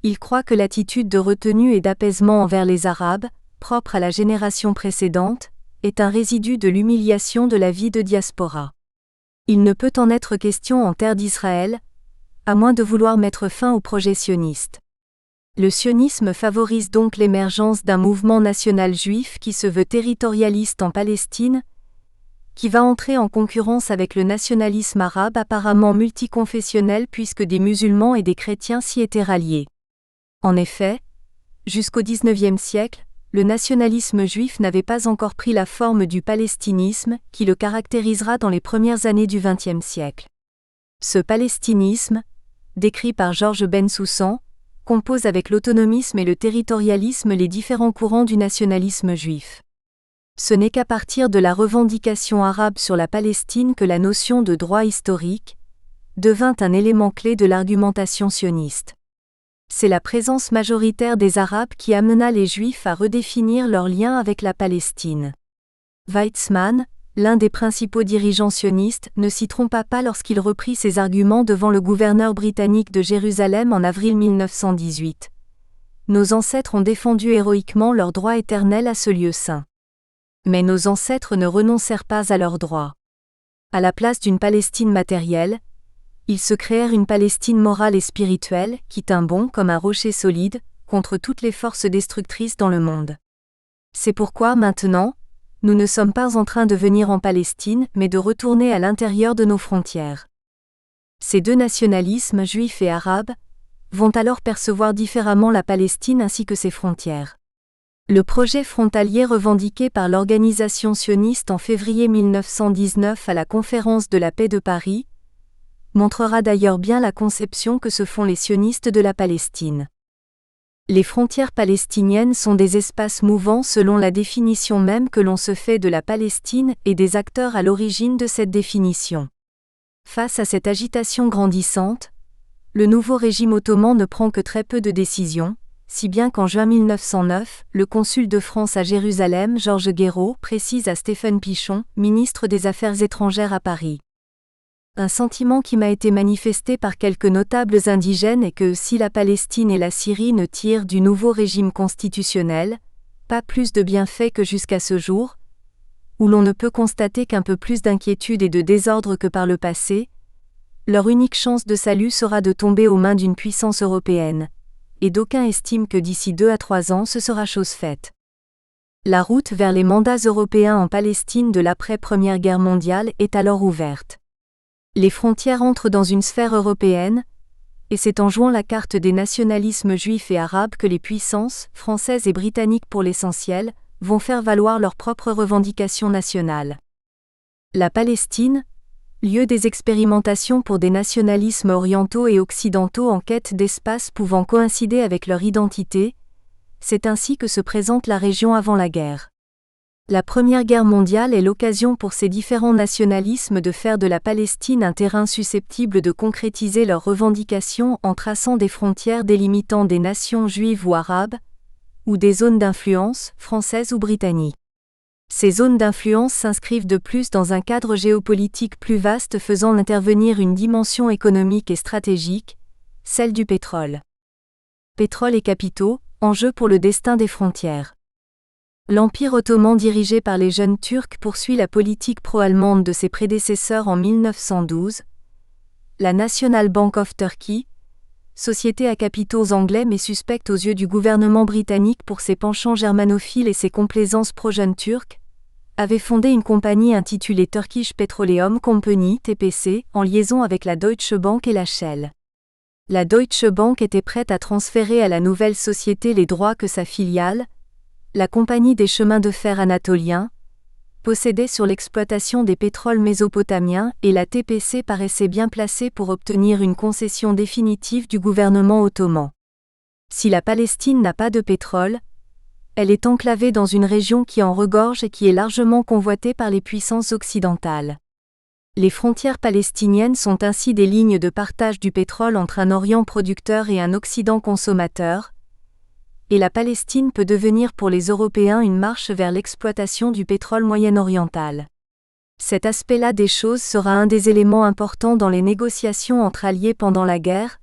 ils croient que l'attitude de retenue et d'apaisement envers les Arabes, propre à la génération précédente, est un résidu de l'humiliation de la vie de diaspora. Il ne peut en être question en terre d'Israël, à moins de vouloir mettre fin au projet sioniste. Le sionisme favorise donc l'émergence d'un mouvement national juif qui se veut territorialiste en Palestine, qui va entrer en concurrence avec le nationalisme arabe apparemment multiconfessionnel puisque des musulmans et des chrétiens s'y étaient ralliés. En effet, jusqu'au XIXe siècle, le nationalisme juif n'avait pas encore pris la forme du palestinisme qui le caractérisera dans les premières années du XXe siècle. Ce palestinisme, décrit par Georges Bensoussan, compose avec l'autonomisme et le territorialisme les différents courants du nationalisme juif. Ce n'est qu'à partir de la revendication arabe sur la Palestine que la notion de droit historique devint un élément clé de l'argumentation sioniste. C'est la présence majoritaire des Arabes qui amena les Juifs à redéfinir leur lien avec la Palestine. Weizmann, l'un des principaux dirigeants sionistes, ne s'y trompa pas lorsqu'il reprit ses arguments devant le gouverneur britannique de Jérusalem en avril 1918. Nos ancêtres ont défendu héroïquement leur droit éternel à ce lieu saint. Mais nos ancêtres ne renoncèrent pas à leurs droits. À la place d'une Palestine matérielle, ils se créèrent une Palestine morale et spirituelle qui tint bon comme un rocher solide contre toutes les forces destructrices dans le monde. C'est pourquoi maintenant, nous ne sommes pas en train de venir en Palestine mais de retourner à l'intérieur de nos frontières. Ces deux nationalismes, juifs et arabes, vont alors percevoir différemment la Palestine ainsi que ses frontières. Le projet frontalier revendiqué par l'organisation sioniste en février 1919 à la Conférence de la paix de Paris montrera d'ailleurs bien la conception que se font les sionistes de la Palestine. Les frontières palestiniennes sont des espaces mouvants selon la définition même que l'on se fait de la Palestine et des acteurs à l'origine de cette définition. Face à cette agitation grandissante, le nouveau régime ottoman ne prend que très peu de décisions, si bien qu'en juin 1909, le consul de France à Jérusalem, Georges Guéraud, précise à Stéphane Pichon, ministre des Affaires étrangères à Paris. Un sentiment qui m'a été manifesté par quelques notables indigènes est que si la Palestine et la Syrie ne tirent du nouveau régime constitutionnel, pas plus de bienfaits que jusqu'à ce jour, où l'on ne peut constater qu'un peu plus d'inquiétude et de désordre que par le passé, leur unique chance de salut sera de tomber aux mains d'une puissance européenne, et d'aucuns estiment que d'ici 2 à 3 ans ce sera chose faite. La route vers les mandats européens en Palestine de l'après-Première Guerre mondiale est alors ouverte. Les frontières entrent dans une sphère européenne, et c'est en jouant la carte des nationalismes juifs et arabes que les puissances, françaises et britanniques pour l'essentiel, vont faire valoir leurs propres revendications nationales. La Palestine, lieu des expérimentations pour des nationalismes orientaux et occidentaux en quête d'espace pouvant coïncider avec leur identité, c'est ainsi que se présente la région avant la guerre. La Première Guerre mondiale est l'occasion pour ces différents nationalismes de faire de la Palestine un terrain susceptible de concrétiser leurs revendications en traçant des frontières délimitant des nations juives ou arabes, ou des zones d'influence, françaises ou britanniques. Ces zones d'influence s'inscrivent de plus dans un cadre géopolitique plus vaste faisant intervenir une dimension économique et stratégique, celle du pétrole. Pétrole et capitaux, enjeu pour le destin des frontières. L'Empire ottoman dirigé par les jeunes Turcs poursuit la politique pro-allemande de ses prédécesseurs en 1912. La National Bank of Turkey, société à capitaux anglais mais suspecte aux yeux du gouvernement britannique pour ses penchants germanophiles et ses complaisances pro-jeunes turcs, avait fondé une compagnie intitulée Turkish Petroleum Company (TPC) en liaison avec la Deutsche Bank et la Shell. La Deutsche Bank était prête à transférer à la nouvelle société les droits que sa filiale, la Compagnie des chemins de fer anatoliens, possédait sur l'exploitation des pétroles mésopotamiens et la TPC paraissait bien placée pour obtenir une concession définitive du gouvernement ottoman. Si la Palestine n'a pas de pétrole, elle est enclavée dans une région qui en regorge et qui est largement convoitée par les puissances occidentales. Les frontières palestiniennes sont ainsi des lignes de partage du pétrole entre un Orient producteur et un Occident consommateur, et la Palestine peut devenir pour les Européens une marche vers l'exploitation du pétrole moyen-oriental. Cet aspect-là des choses sera un des éléments importants dans les négociations entre alliés pendant la guerre,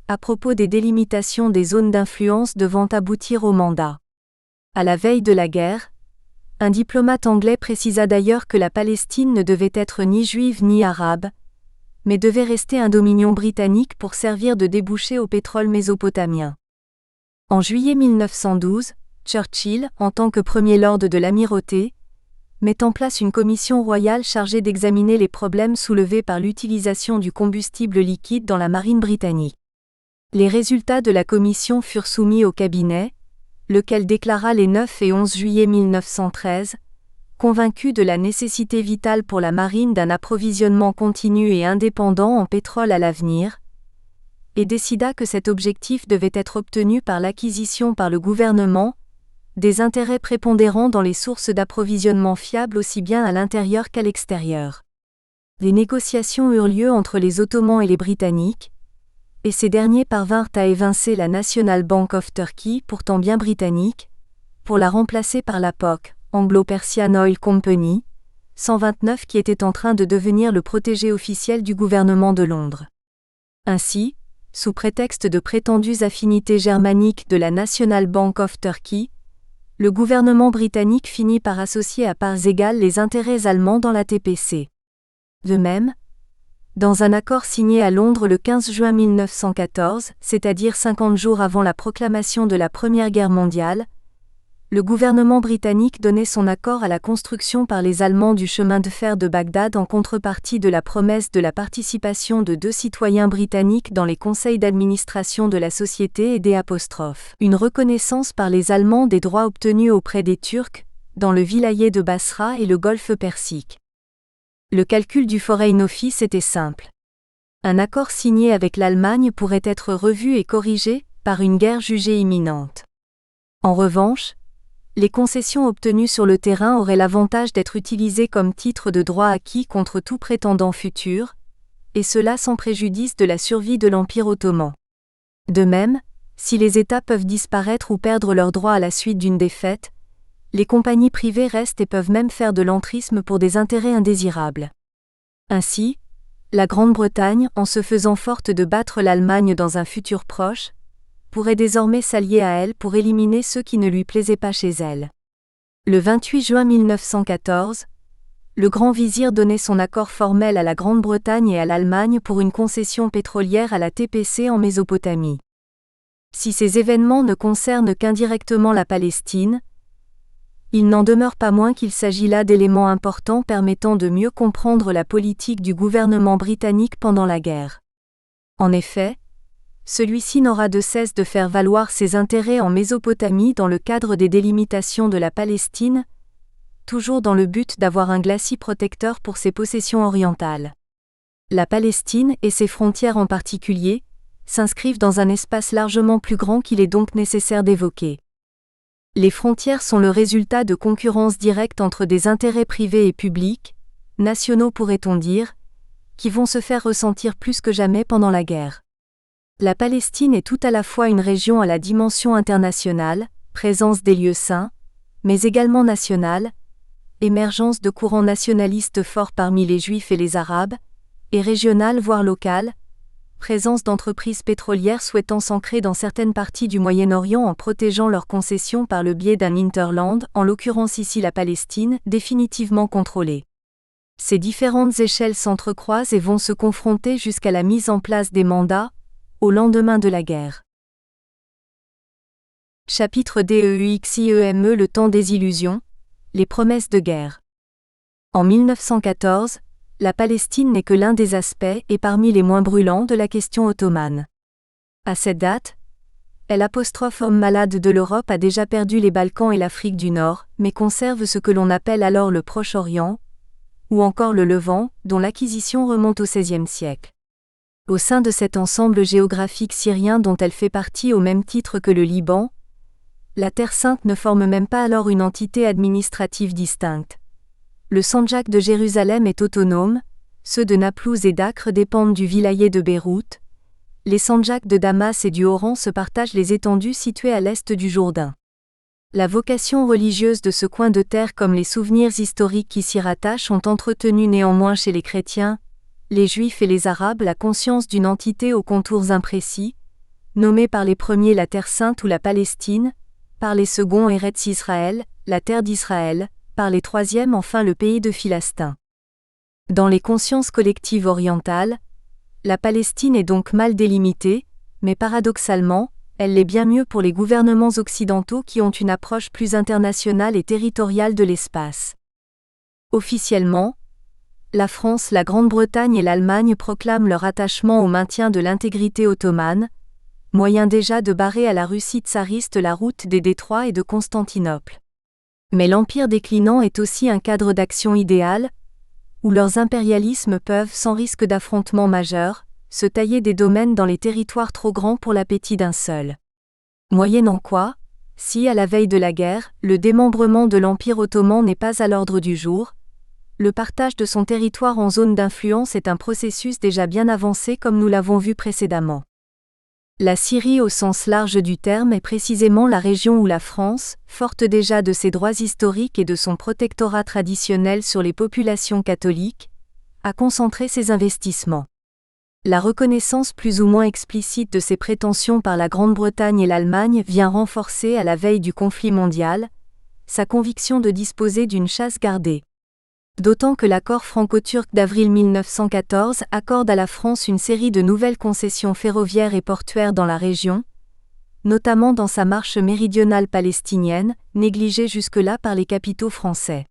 à propos des délimitations des zones d'influence devant aboutir au mandat. À la veille de la guerre, un diplomate anglais précisa d'ailleurs que la Palestine ne devait être ni juive ni arabe, mais devait rester un dominion britannique pour servir de débouché au pétrole mésopotamien. En juillet 1912, Churchill, en tant que Premier Lord de l'Amirauté, met en place une commission royale chargée d'examiner les problèmes soulevés par l'utilisation du combustible liquide dans la marine britannique. Les résultats de la commission furent soumis au cabinet, lequel déclara les 9 et 11 juillet 1913, convaincu de la nécessité vitale pour la marine d'un approvisionnement continu et indépendant en pétrole à l'avenir, et décida que cet objectif devait être obtenu par l'acquisition par le gouvernement des intérêts prépondérants dans les sources d'approvisionnement fiables aussi bien à l'intérieur qu'à l'extérieur. Des négociations eurent lieu entre les Ottomans et les Britanniques, et ces derniers parvinrent à évincer la National Bank of Turkey, pourtant bien britannique, pour la remplacer par la POC, Anglo-Persian Oil Company, 129 qui était en train de devenir le protégé officiel du gouvernement de Londres. Ainsi, sous prétexte de prétendues affinités germaniques de la National Bank of Turkey, le gouvernement britannique finit par associer à parts égales les intérêts allemands dans la TPC. De même, dans un accord signé à Londres le 15 juin 1914, c'est-à-dire 50 jours avant la proclamation de la Première Guerre mondiale, le gouvernement britannique donnait son accord à la construction par les Allemands du chemin de fer de Bagdad en contrepartie de la promesse de la participation de 2 citoyens britanniques dans les conseils d'administration de la société et des '. Une reconnaissance par les Allemands des droits obtenus auprès des Turcs, dans le vilayet de Basra et le golfe Persique. Le calcul du Foreign Office était simple. Un accord signé avec l'Allemagne pourrait être revu et corrigé, par une guerre jugée imminente. En revanche, les concessions obtenues sur le terrain auraient l'avantage d'être utilisées comme titre de droit acquis contre tout prétendant futur, et cela sans préjudice de la survie de l'Empire ottoman. De même, si les États peuvent disparaître ou perdre leurs droits à la suite d'une défaite, les compagnies privées restent et peuvent même faire de l'entrisme pour des intérêts indésirables. Ainsi, la Grande-Bretagne, en se faisant forte de battre l'Allemagne dans un futur proche, pourrait désormais s'allier à elle pour éliminer ceux qui ne lui plaisaient pas chez elle. Le 28 juin 1914, le grand vizir donnait son accord formel à la Grande-Bretagne et à l'Allemagne pour une concession pétrolière à la TPC en Mésopotamie. Si ces événements ne concernent qu'indirectement la Palestine, il n'en demeure pas moins qu'il s'agit là d'éléments importants permettant de mieux comprendre la politique du gouvernement britannique pendant la guerre. En effet, celui-ci n'aura de cesse de faire valoir ses intérêts en Mésopotamie dans le cadre des délimitations de la Palestine, toujours dans le but d'avoir un glacis protecteur pour ses possessions orientales. La Palestine, et ses frontières en particulier, s'inscrivent dans un espace largement plus grand qu'il est donc nécessaire d'évoquer. Les frontières sont le résultat de concurrences directes entre des intérêts privés et publics, nationaux pourrait-on dire, qui vont se faire ressentir plus que jamais pendant la guerre. La Palestine est tout à la fois une région à la dimension internationale, présence des lieux saints, mais également nationale, émergence de courants nationalistes forts parmi les Juifs et les Arabes, et régionale voire locale, présence d'entreprises pétrolières souhaitant s'ancrer dans certaines parties du Moyen-Orient en protégeant leurs concessions par le biais d'un hinterland, en l'occurrence ici la Palestine, définitivement contrôlée. Ces différentes échelles s'entrecroisent et vont se confronter jusqu'à la mise en place des mandats, au lendemain de la guerre. Chapitre DEUXIEME Le temps des illusions, les promesses de guerre. En 1914, la Palestine n'est que l'un des aspects et parmi les moins brûlants de la question ottomane. À cette date, l'homme malade de l'Europe a déjà perdu les Balkans et l'Afrique du Nord, mais conserve ce que l'on appelle alors le Proche-Orient, ou encore le Levant, dont l'acquisition remonte au XVIe siècle. Au sein de cet ensemble géographique syrien dont elle fait partie au même titre que le Liban, la Terre Sainte ne forme même pas alors une entité administrative distincte. Le Sandjak de Jérusalem est autonome, ceux de Naplouse et d'Acre dépendent du vilayet de Beyrouth, les Sandjaks de Damas et du Oran se partagent les étendues situées à l'est du Jourdain. La vocation religieuse de ce coin de terre comme les souvenirs historiques qui s'y rattachent ont entretenu néanmoins chez les chrétiens, les juifs et les arabes la conscience d'une entité aux contours imprécis, nommée par les premiers la Terre Sainte ou la Palestine, par les seconds Eretz Israël, la terre d'Israël, par les troisièmes enfin le pays de Philastin. Dans les consciences collectives orientales, la Palestine est donc mal délimitée, mais paradoxalement, elle l'est bien mieux pour les gouvernements occidentaux qui ont une approche plus internationale et territoriale de l'espace. Officiellement, la France, la Grande-Bretagne et l'Allemagne proclament leur attachement au maintien de l'intégrité ottomane, moyen déjà de barrer à la Russie tsariste la route des détroits et de Constantinople. Mais l'empire déclinant est aussi un cadre d'action idéal, où leurs impérialismes peuvent, sans risque d'affrontement majeur, se tailler des domaines dans les territoires trop grands pour l'appétit d'un seul. Moyennant quoi, si à la veille de la guerre, le démembrement de l'Empire ottoman n'est pas à l'ordre du jour, le partage de son territoire en zones d'influence est un processus déjà bien avancé comme nous l'avons vu précédemment. La Syrie au sens large du terme est précisément la région où la France, forte déjà de ses droits historiques et de son protectorat traditionnel sur les populations catholiques, a concentré ses investissements. La reconnaissance plus ou moins explicite de ces prétentions par la Grande-Bretagne et l'Allemagne vient renforcer à la veille du conflit mondial, sa conviction de disposer d'une chasse gardée. D'autant que l'accord franco-turc d'avril 1914 accorde à la France une série de nouvelles concessions ferroviaires et portuaires dans la région, notamment dans sa marche méridionale palestinienne, négligée jusque-là par les capitaux français.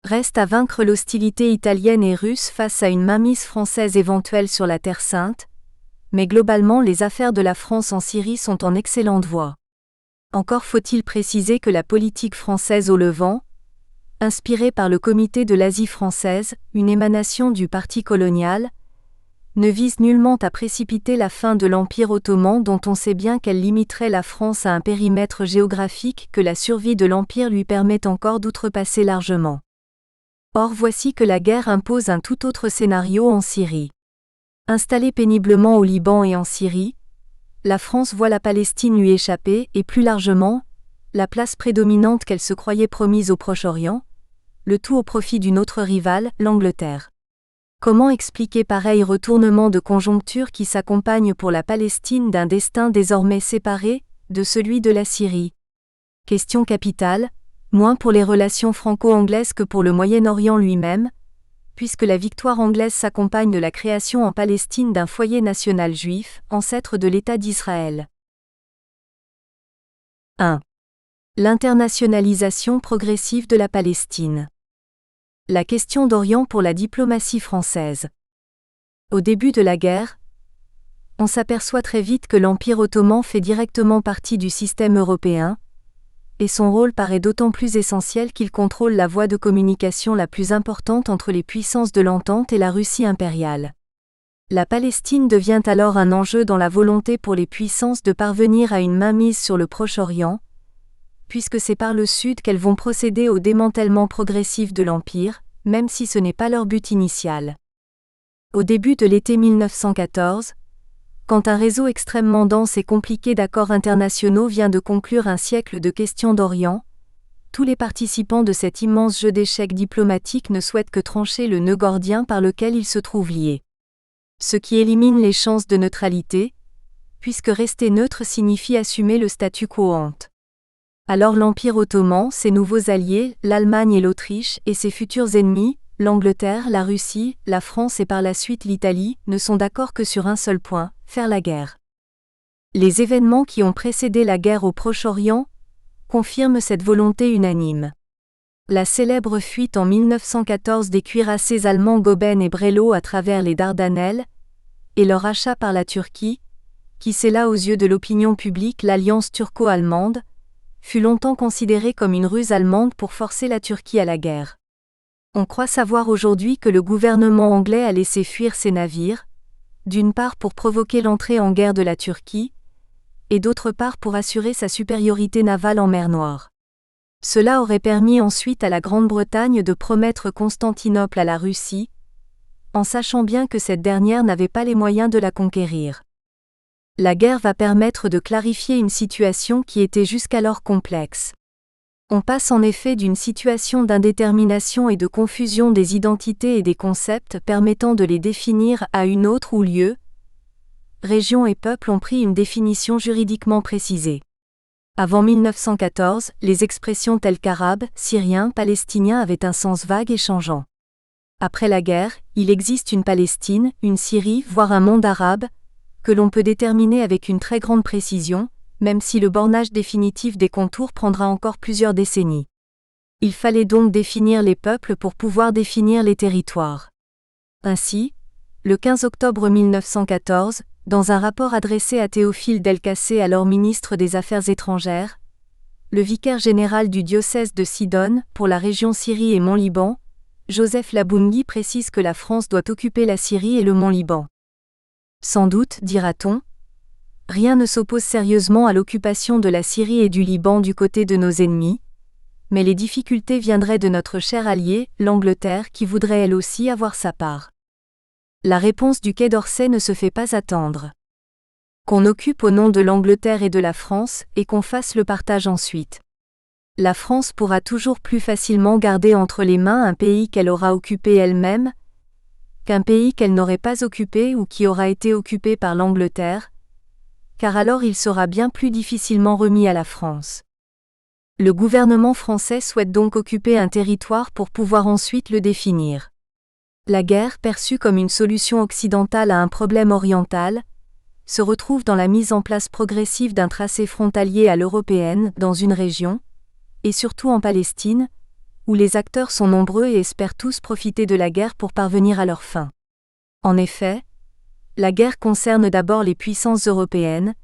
Reste à vaincre l'hostilité italienne et russe face à une mainmise française éventuelle sur la Terre Sainte, mais globalement les affaires de la France en Syrie sont en excellente voie. Encore faut-il préciser que la politique française au Levant, inspirée par le Comité de l'Asie française, une émanation du parti colonial, ne vise nullement à précipiter la fin de l'Empire ottoman dont on sait bien qu'elle limiterait la France à un périmètre géographique que la survie de l'Empire lui permet encore d'outrepasser largement. Or voici que la guerre impose un tout autre scénario en Syrie. Installée péniblement au Liban et en Syrie, la France voit la Palestine lui échapper et plus largement, la place prédominante qu'elle se croyait promise au Proche-Orient, le tout au profit d'une autre rivale, l'Angleterre. Comment expliquer pareil retournement de conjoncture qui s'accompagne pour la Palestine d'un destin désormais séparé de celui de la Syrie? Question capitale, moins pour les relations franco-anglaises que pour le Moyen-Orient lui-même, puisque la victoire anglaise s'accompagne de la création en Palestine d'un foyer national juif, ancêtre de l'État d'Israël. 1. L'internationalisation progressive de la Palestine. La question d'Orient pour la diplomatie française. Au début de la guerre, on s'aperçoit très vite que l'Empire ottoman fait directement partie du système européen, et son rôle paraît d'autant plus essentiel qu'il contrôle la voie de communication la plus importante entre les puissances de l'Entente et la Russie impériale. La Palestine devient alors un enjeu dans la volonté pour les puissances de parvenir à une mainmise sur le Proche-Orient, puisque c'est par le Sud qu'elles vont procéder au démantèlement progressif de l'Empire, même si ce n'est pas leur but initial. Au début de l'été 1914, quand un réseau extrêmement dense et compliqué d'accords internationaux vient de conclure un siècle de questions d'Orient, tous les participants de cet immense jeu d'échecs diplomatique ne souhaitent que trancher le nœud gordien par lequel ils se trouvent liés. Ce qui élimine les chances de neutralité, puisque rester neutre signifie assumer le statu quo ante. Alors l'Empire ottoman, ses nouveaux alliés, l'Allemagne et l'Autriche, et ses futurs ennemis, l'Angleterre, la Russie, la France et par la suite l'Italie, ne sont d'accord que sur un seul point, faire la guerre. Les événements qui ont précédé la guerre au Proche-Orient confirment cette volonté unanime. La célèbre fuite en 1914 des cuirassés allemands Goben et Brello à travers les Dardanelles, et leur achat par la Turquie, qui scella aux yeux de l'opinion publique l'alliance turco-allemande, fut longtemps considérée comme une ruse allemande pour forcer la Turquie à la guerre. On croit savoir aujourd'hui que le gouvernement anglais a laissé fuir ses navires, d'une part pour provoquer l'entrée en guerre de la Turquie, et d'autre part pour assurer sa supériorité navale en mer Noire. Cela aurait permis ensuite à la Grande-Bretagne de promettre Constantinople à la Russie, en sachant bien que cette dernière n'avait pas les moyens de la conquérir. La guerre va permettre de clarifier une situation qui était jusqu'alors complexe. On passe en effet d'une situation d'indétermination et de confusion des identités et des concepts permettant de les définir à une autre où lieu, région et peuple ont pris une définition juridiquement précisée. Avant 1914, les expressions telles qu'arabe, syrien, palestinien avaient un sens vague et changeant. Après la guerre, il existe une Palestine, une Syrie, voire un monde arabe, que l'on peut déterminer avec une très grande précision, même si le bornage définitif des contours prendra encore plusieurs décennies. Il fallait donc définir les peuples pour pouvoir définir les territoires. Ainsi, le 15 octobre 1914, dans un rapport adressé à Théophile Delcassé, alors ministre des Affaires étrangères, le vicaire général du diocèse de Sidone, pour la région Syrie et Mont-Liban, Joseph Laboungui précise que la France doit occuper la Syrie et le Mont-Liban. Sans doute, dira-t-on, rien ne s'oppose sérieusement à l'occupation de la Syrie et du Liban du côté de nos ennemis, mais les difficultés viendraient de notre cher allié, l'Angleterre, qui voudrait elle aussi avoir sa part. La réponse du Quai d'Orsay ne se fait pas attendre. Qu'on occupe au nom de l'Angleterre et de la France, et qu'on fasse le partage ensuite. La France pourra toujours plus facilement garder entre les mains un pays qu'elle aura occupé elle-même, qu'un pays qu'elle n'aurait pas occupé ou qui aura été occupé par l'Angleterre, car alors il sera bien plus difficilement remis à la France. Le gouvernement français souhaite donc occuper un territoire pour pouvoir ensuite le définir. La guerre, perçue comme une solution occidentale à un problème oriental, se retrouve dans la mise en place progressive d'un tracé frontalier à l'européenne dans une région, et surtout en Palestine, où les acteurs sont nombreux et espèrent tous profiter de la guerre pour parvenir à leur fin. En effet, la guerre concerne d'abord les puissances européennes,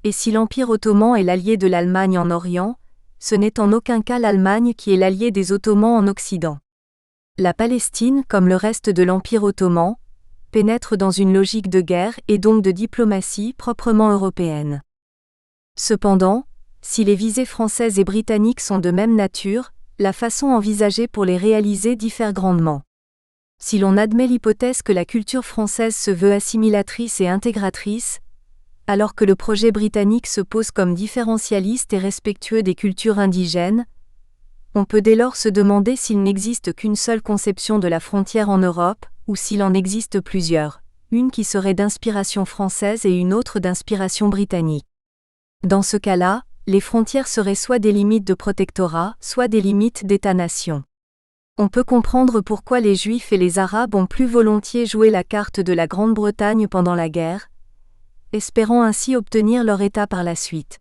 et si l'Empire ottoman est l'allié de l'Allemagne en Orient, ce n'est en aucun cas l'Allemagne qui est l'allié des Ottomans en Occident. La Palestine, comme le reste de l'Empire ottoman, pénètre dans une logique de guerre et donc de diplomatie proprement européenne. Cependant, si les visées françaises et britanniques sont de même nature, la façon envisagée pour les réaliser diffère grandement. Si l'on admet l'hypothèse que la culture française se veut assimilatrice et intégratrice, alors que le projet britannique se pose comme différentialiste et respectueux des cultures indigènes, on peut dès lors se demander s'il n'existe qu'une seule conception de la frontière en Europe, ou s'il en existe plusieurs, une qui serait d'inspiration française et une autre d'inspiration britannique. Dans ce cas-là, les frontières seraient soit des limites de protectorat, soit des limites d'État-nation. On peut comprendre pourquoi les Juifs et les Arabes ont plus volontiers joué la carte de la Grande-Bretagne pendant la guerre, espérant ainsi obtenir leur État par la suite.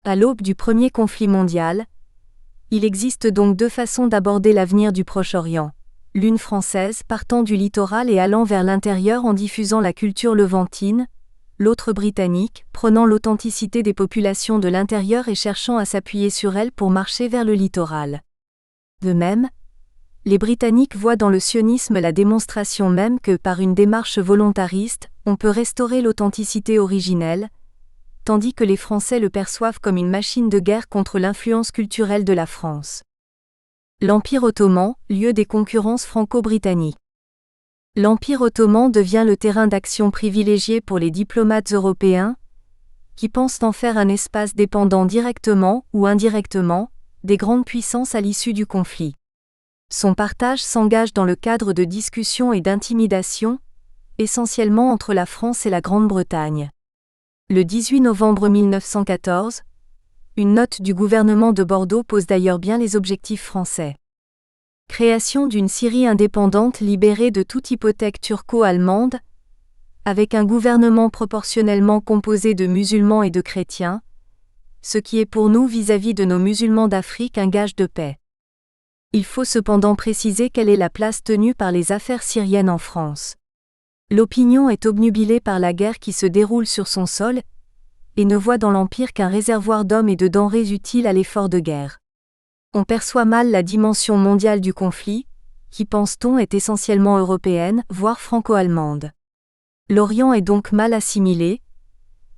À l'aube du premier conflit mondial, il existe donc deux façons d'aborder l'avenir du Proche-Orient. L'une française partant du littoral et allant vers l'intérieur en diffusant la culture levantine, l'autre britannique prenant l'authenticité des populations de l'intérieur et cherchant à s'appuyer sur elles pour marcher vers le littoral. De même, les Britanniques voient dans le sionisme la démonstration même que, par une démarche volontariste, on peut restaurer l'authenticité originelle, tandis que les Français le perçoivent comme une machine de guerre contre l'influence culturelle de la France. L'Empire ottoman, lieu des concurrences franco-britanniques. L'Empire ottoman devient le terrain d'action privilégié pour les diplomates européens, qui pensent en faire un espace dépendant directement ou indirectement des grandes puissances à l'issue du conflit. Son partage s'engage dans le cadre de discussions et d'intimidations, essentiellement entre la France et la Grande-Bretagne. Le 18 novembre 1914, une note du gouvernement de Bordeaux pose d'ailleurs bien les objectifs français. Création d'une Syrie indépendante libérée de toute hypothèque turco-allemande, avec un gouvernement proportionnellement composé de musulmans et de chrétiens, ce qui est pour nous vis-à-vis de nos musulmans d'Afrique un gage de paix. Il faut cependant préciser quelle est la place tenue par les affaires syriennes en France. L'opinion est obnubilée par la guerre qui se déroule sur son sol, et ne voit dans l'Empire qu'un réservoir d'hommes et de denrées utiles à l'effort de guerre. On perçoit mal la dimension mondiale du conflit, qui pense-t-on est essentiellement européenne, voire franco-allemande. L'Orient est donc mal assimilé,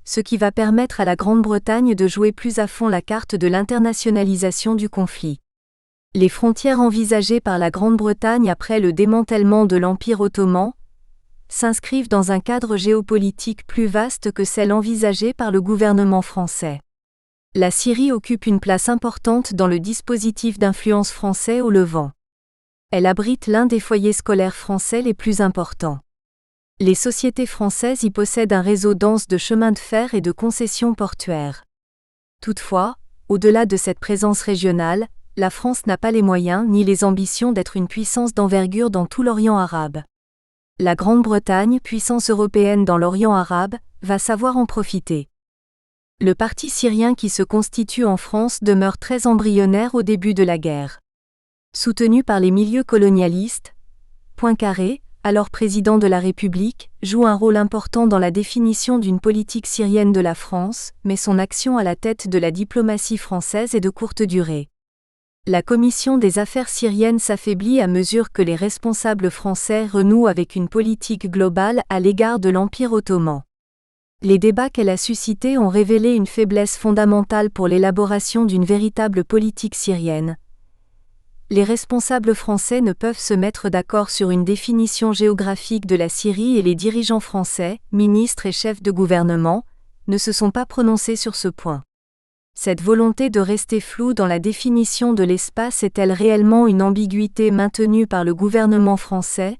ce qui va permettre à la Grande-Bretagne de jouer plus à fond la carte de l'internationalisation du conflit. Les frontières envisagées par la Grande-Bretagne après le démantèlement de l'Empire ottoman s'inscrivent dans un cadre géopolitique plus vaste que celle envisagée par le gouvernement français. La Syrie occupe une place importante dans le dispositif d'influence français au Levant. Elle abrite l'un des foyers scolaires français les plus importants. Les sociétés françaises y possèdent un réseau dense de chemins de fer et de concessions portuaires. Toutefois, au-delà de cette présence régionale, la France n'a pas les moyens ni les ambitions d'être une puissance d'envergure dans tout l'Orient arabe. La Grande-Bretagne, puissance européenne dans l'Orient arabe, va savoir en profiter. Le parti syrien qui se constitue en France demeure très embryonnaire au début de la guerre. Soutenu par les milieux colonialistes, Poincaré, alors président de la République, joue un rôle important dans la définition d'une politique syrienne de la France, mais son action à la tête de la diplomatie française est de courte durée. La commission des affaires syriennes s'affaiblit à mesure que les responsables français renouent avec une politique globale à l'égard de l'Empire ottoman. Les débats qu'elle a suscités ont révélé une faiblesse fondamentale pour l'élaboration d'une véritable politique syrienne. Les responsables français ne peuvent se mettre d'accord sur une définition géographique de la Syrie et les dirigeants français, ministres et chefs de gouvernement, ne se sont pas prononcés sur ce point. Cette volonté de rester floue dans la définition de l'espace est-elle réellement une ambiguïté maintenue par le gouvernement français ?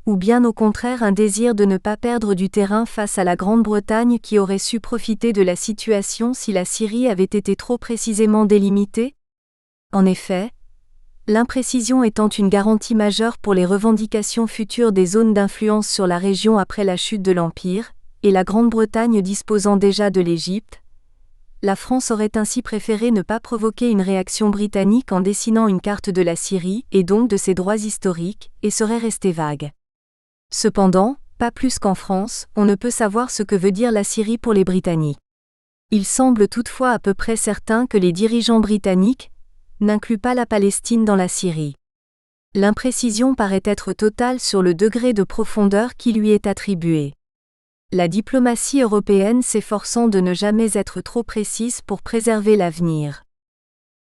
Ou bien au contraire un désir de ne pas perdre du terrain face à la Grande-Bretagne qui aurait su profiter de la situation si la Syrie avait été trop précisément délimitée ? En effet, l'imprécision étant une garantie majeure pour les revendications futures des zones d'influence sur la région après la chute de l'Empire, et la Grande-Bretagne disposant déjà de l'Égypte, la France aurait ainsi préféré ne pas provoquer une réaction britannique en dessinant une carte de la Syrie et donc de ses droits historiques, et serait restée vague. Cependant, pas plus qu'en France, on ne peut savoir ce que veut dire la Syrie pour les Britanniques. Il semble toutefois à peu près certain que les dirigeants britanniques n'incluent pas la Palestine dans la Syrie. L'imprécision paraît être totale sur le degré de profondeur qui lui est attribué. La diplomatie européenne s'efforçant de ne jamais être trop précise pour préserver l'avenir.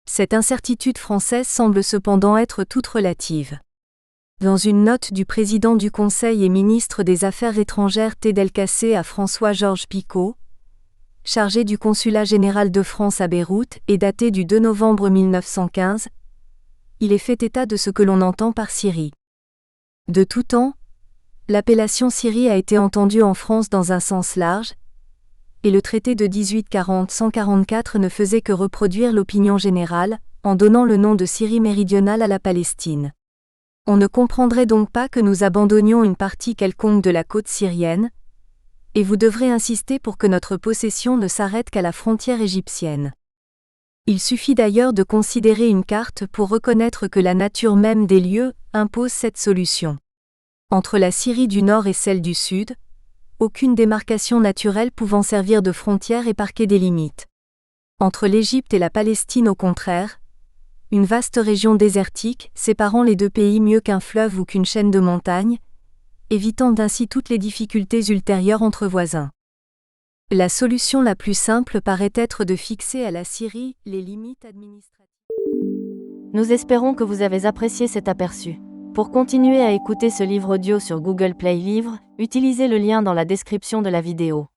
Cette incertitude française semble cependant être toute relative. Dans une note du président du Conseil et ministre des Affaires étrangères Delcassé à François-Georges Picot, chargé du consulat général de France à Beyrouth et daté du 2 novembre 1915, il est fait état de ce que l'on entend par Syrie. De tout temps, l'appellation Syrie a été entendue en France dans un sens large, et le traité de 1840-144 ne faisait que reproduire l'opinion générale, en donnant le nom de Syrie méridionale à la Palestine. On ne comprendrait donc pas que nous abandonnions une partie quelconque de la côte syrienne, et vous devrez insister pour que notre possession ne s'arrête qu'à la frontière égyptienne. Il suffit d'ailleurs de considérer une carte pour reconnaître que la nature même des lieux impose cette solution. Entre la Syrie du Nord et celle du Sud, aucune démarcation naturelle pouvant servir de frontière et marquer des limites. Entre l'Égypte et la Palestine au contraire, une vaste région désertique séparant les deux pays mieux qu'un fleuve ou qu'une chaîne de montagnes, évitant ainsi toutes les difficultés ultérieures entre voisins. La solution la plus simple paraît être de fixer à la Syrie les limites administratives. Nous espérons que vous avez apprécié cet aperçu. Pour continuer à écouter ce livre audio sur Google Play Livres, utilisez le lien dans la description de la vidéo.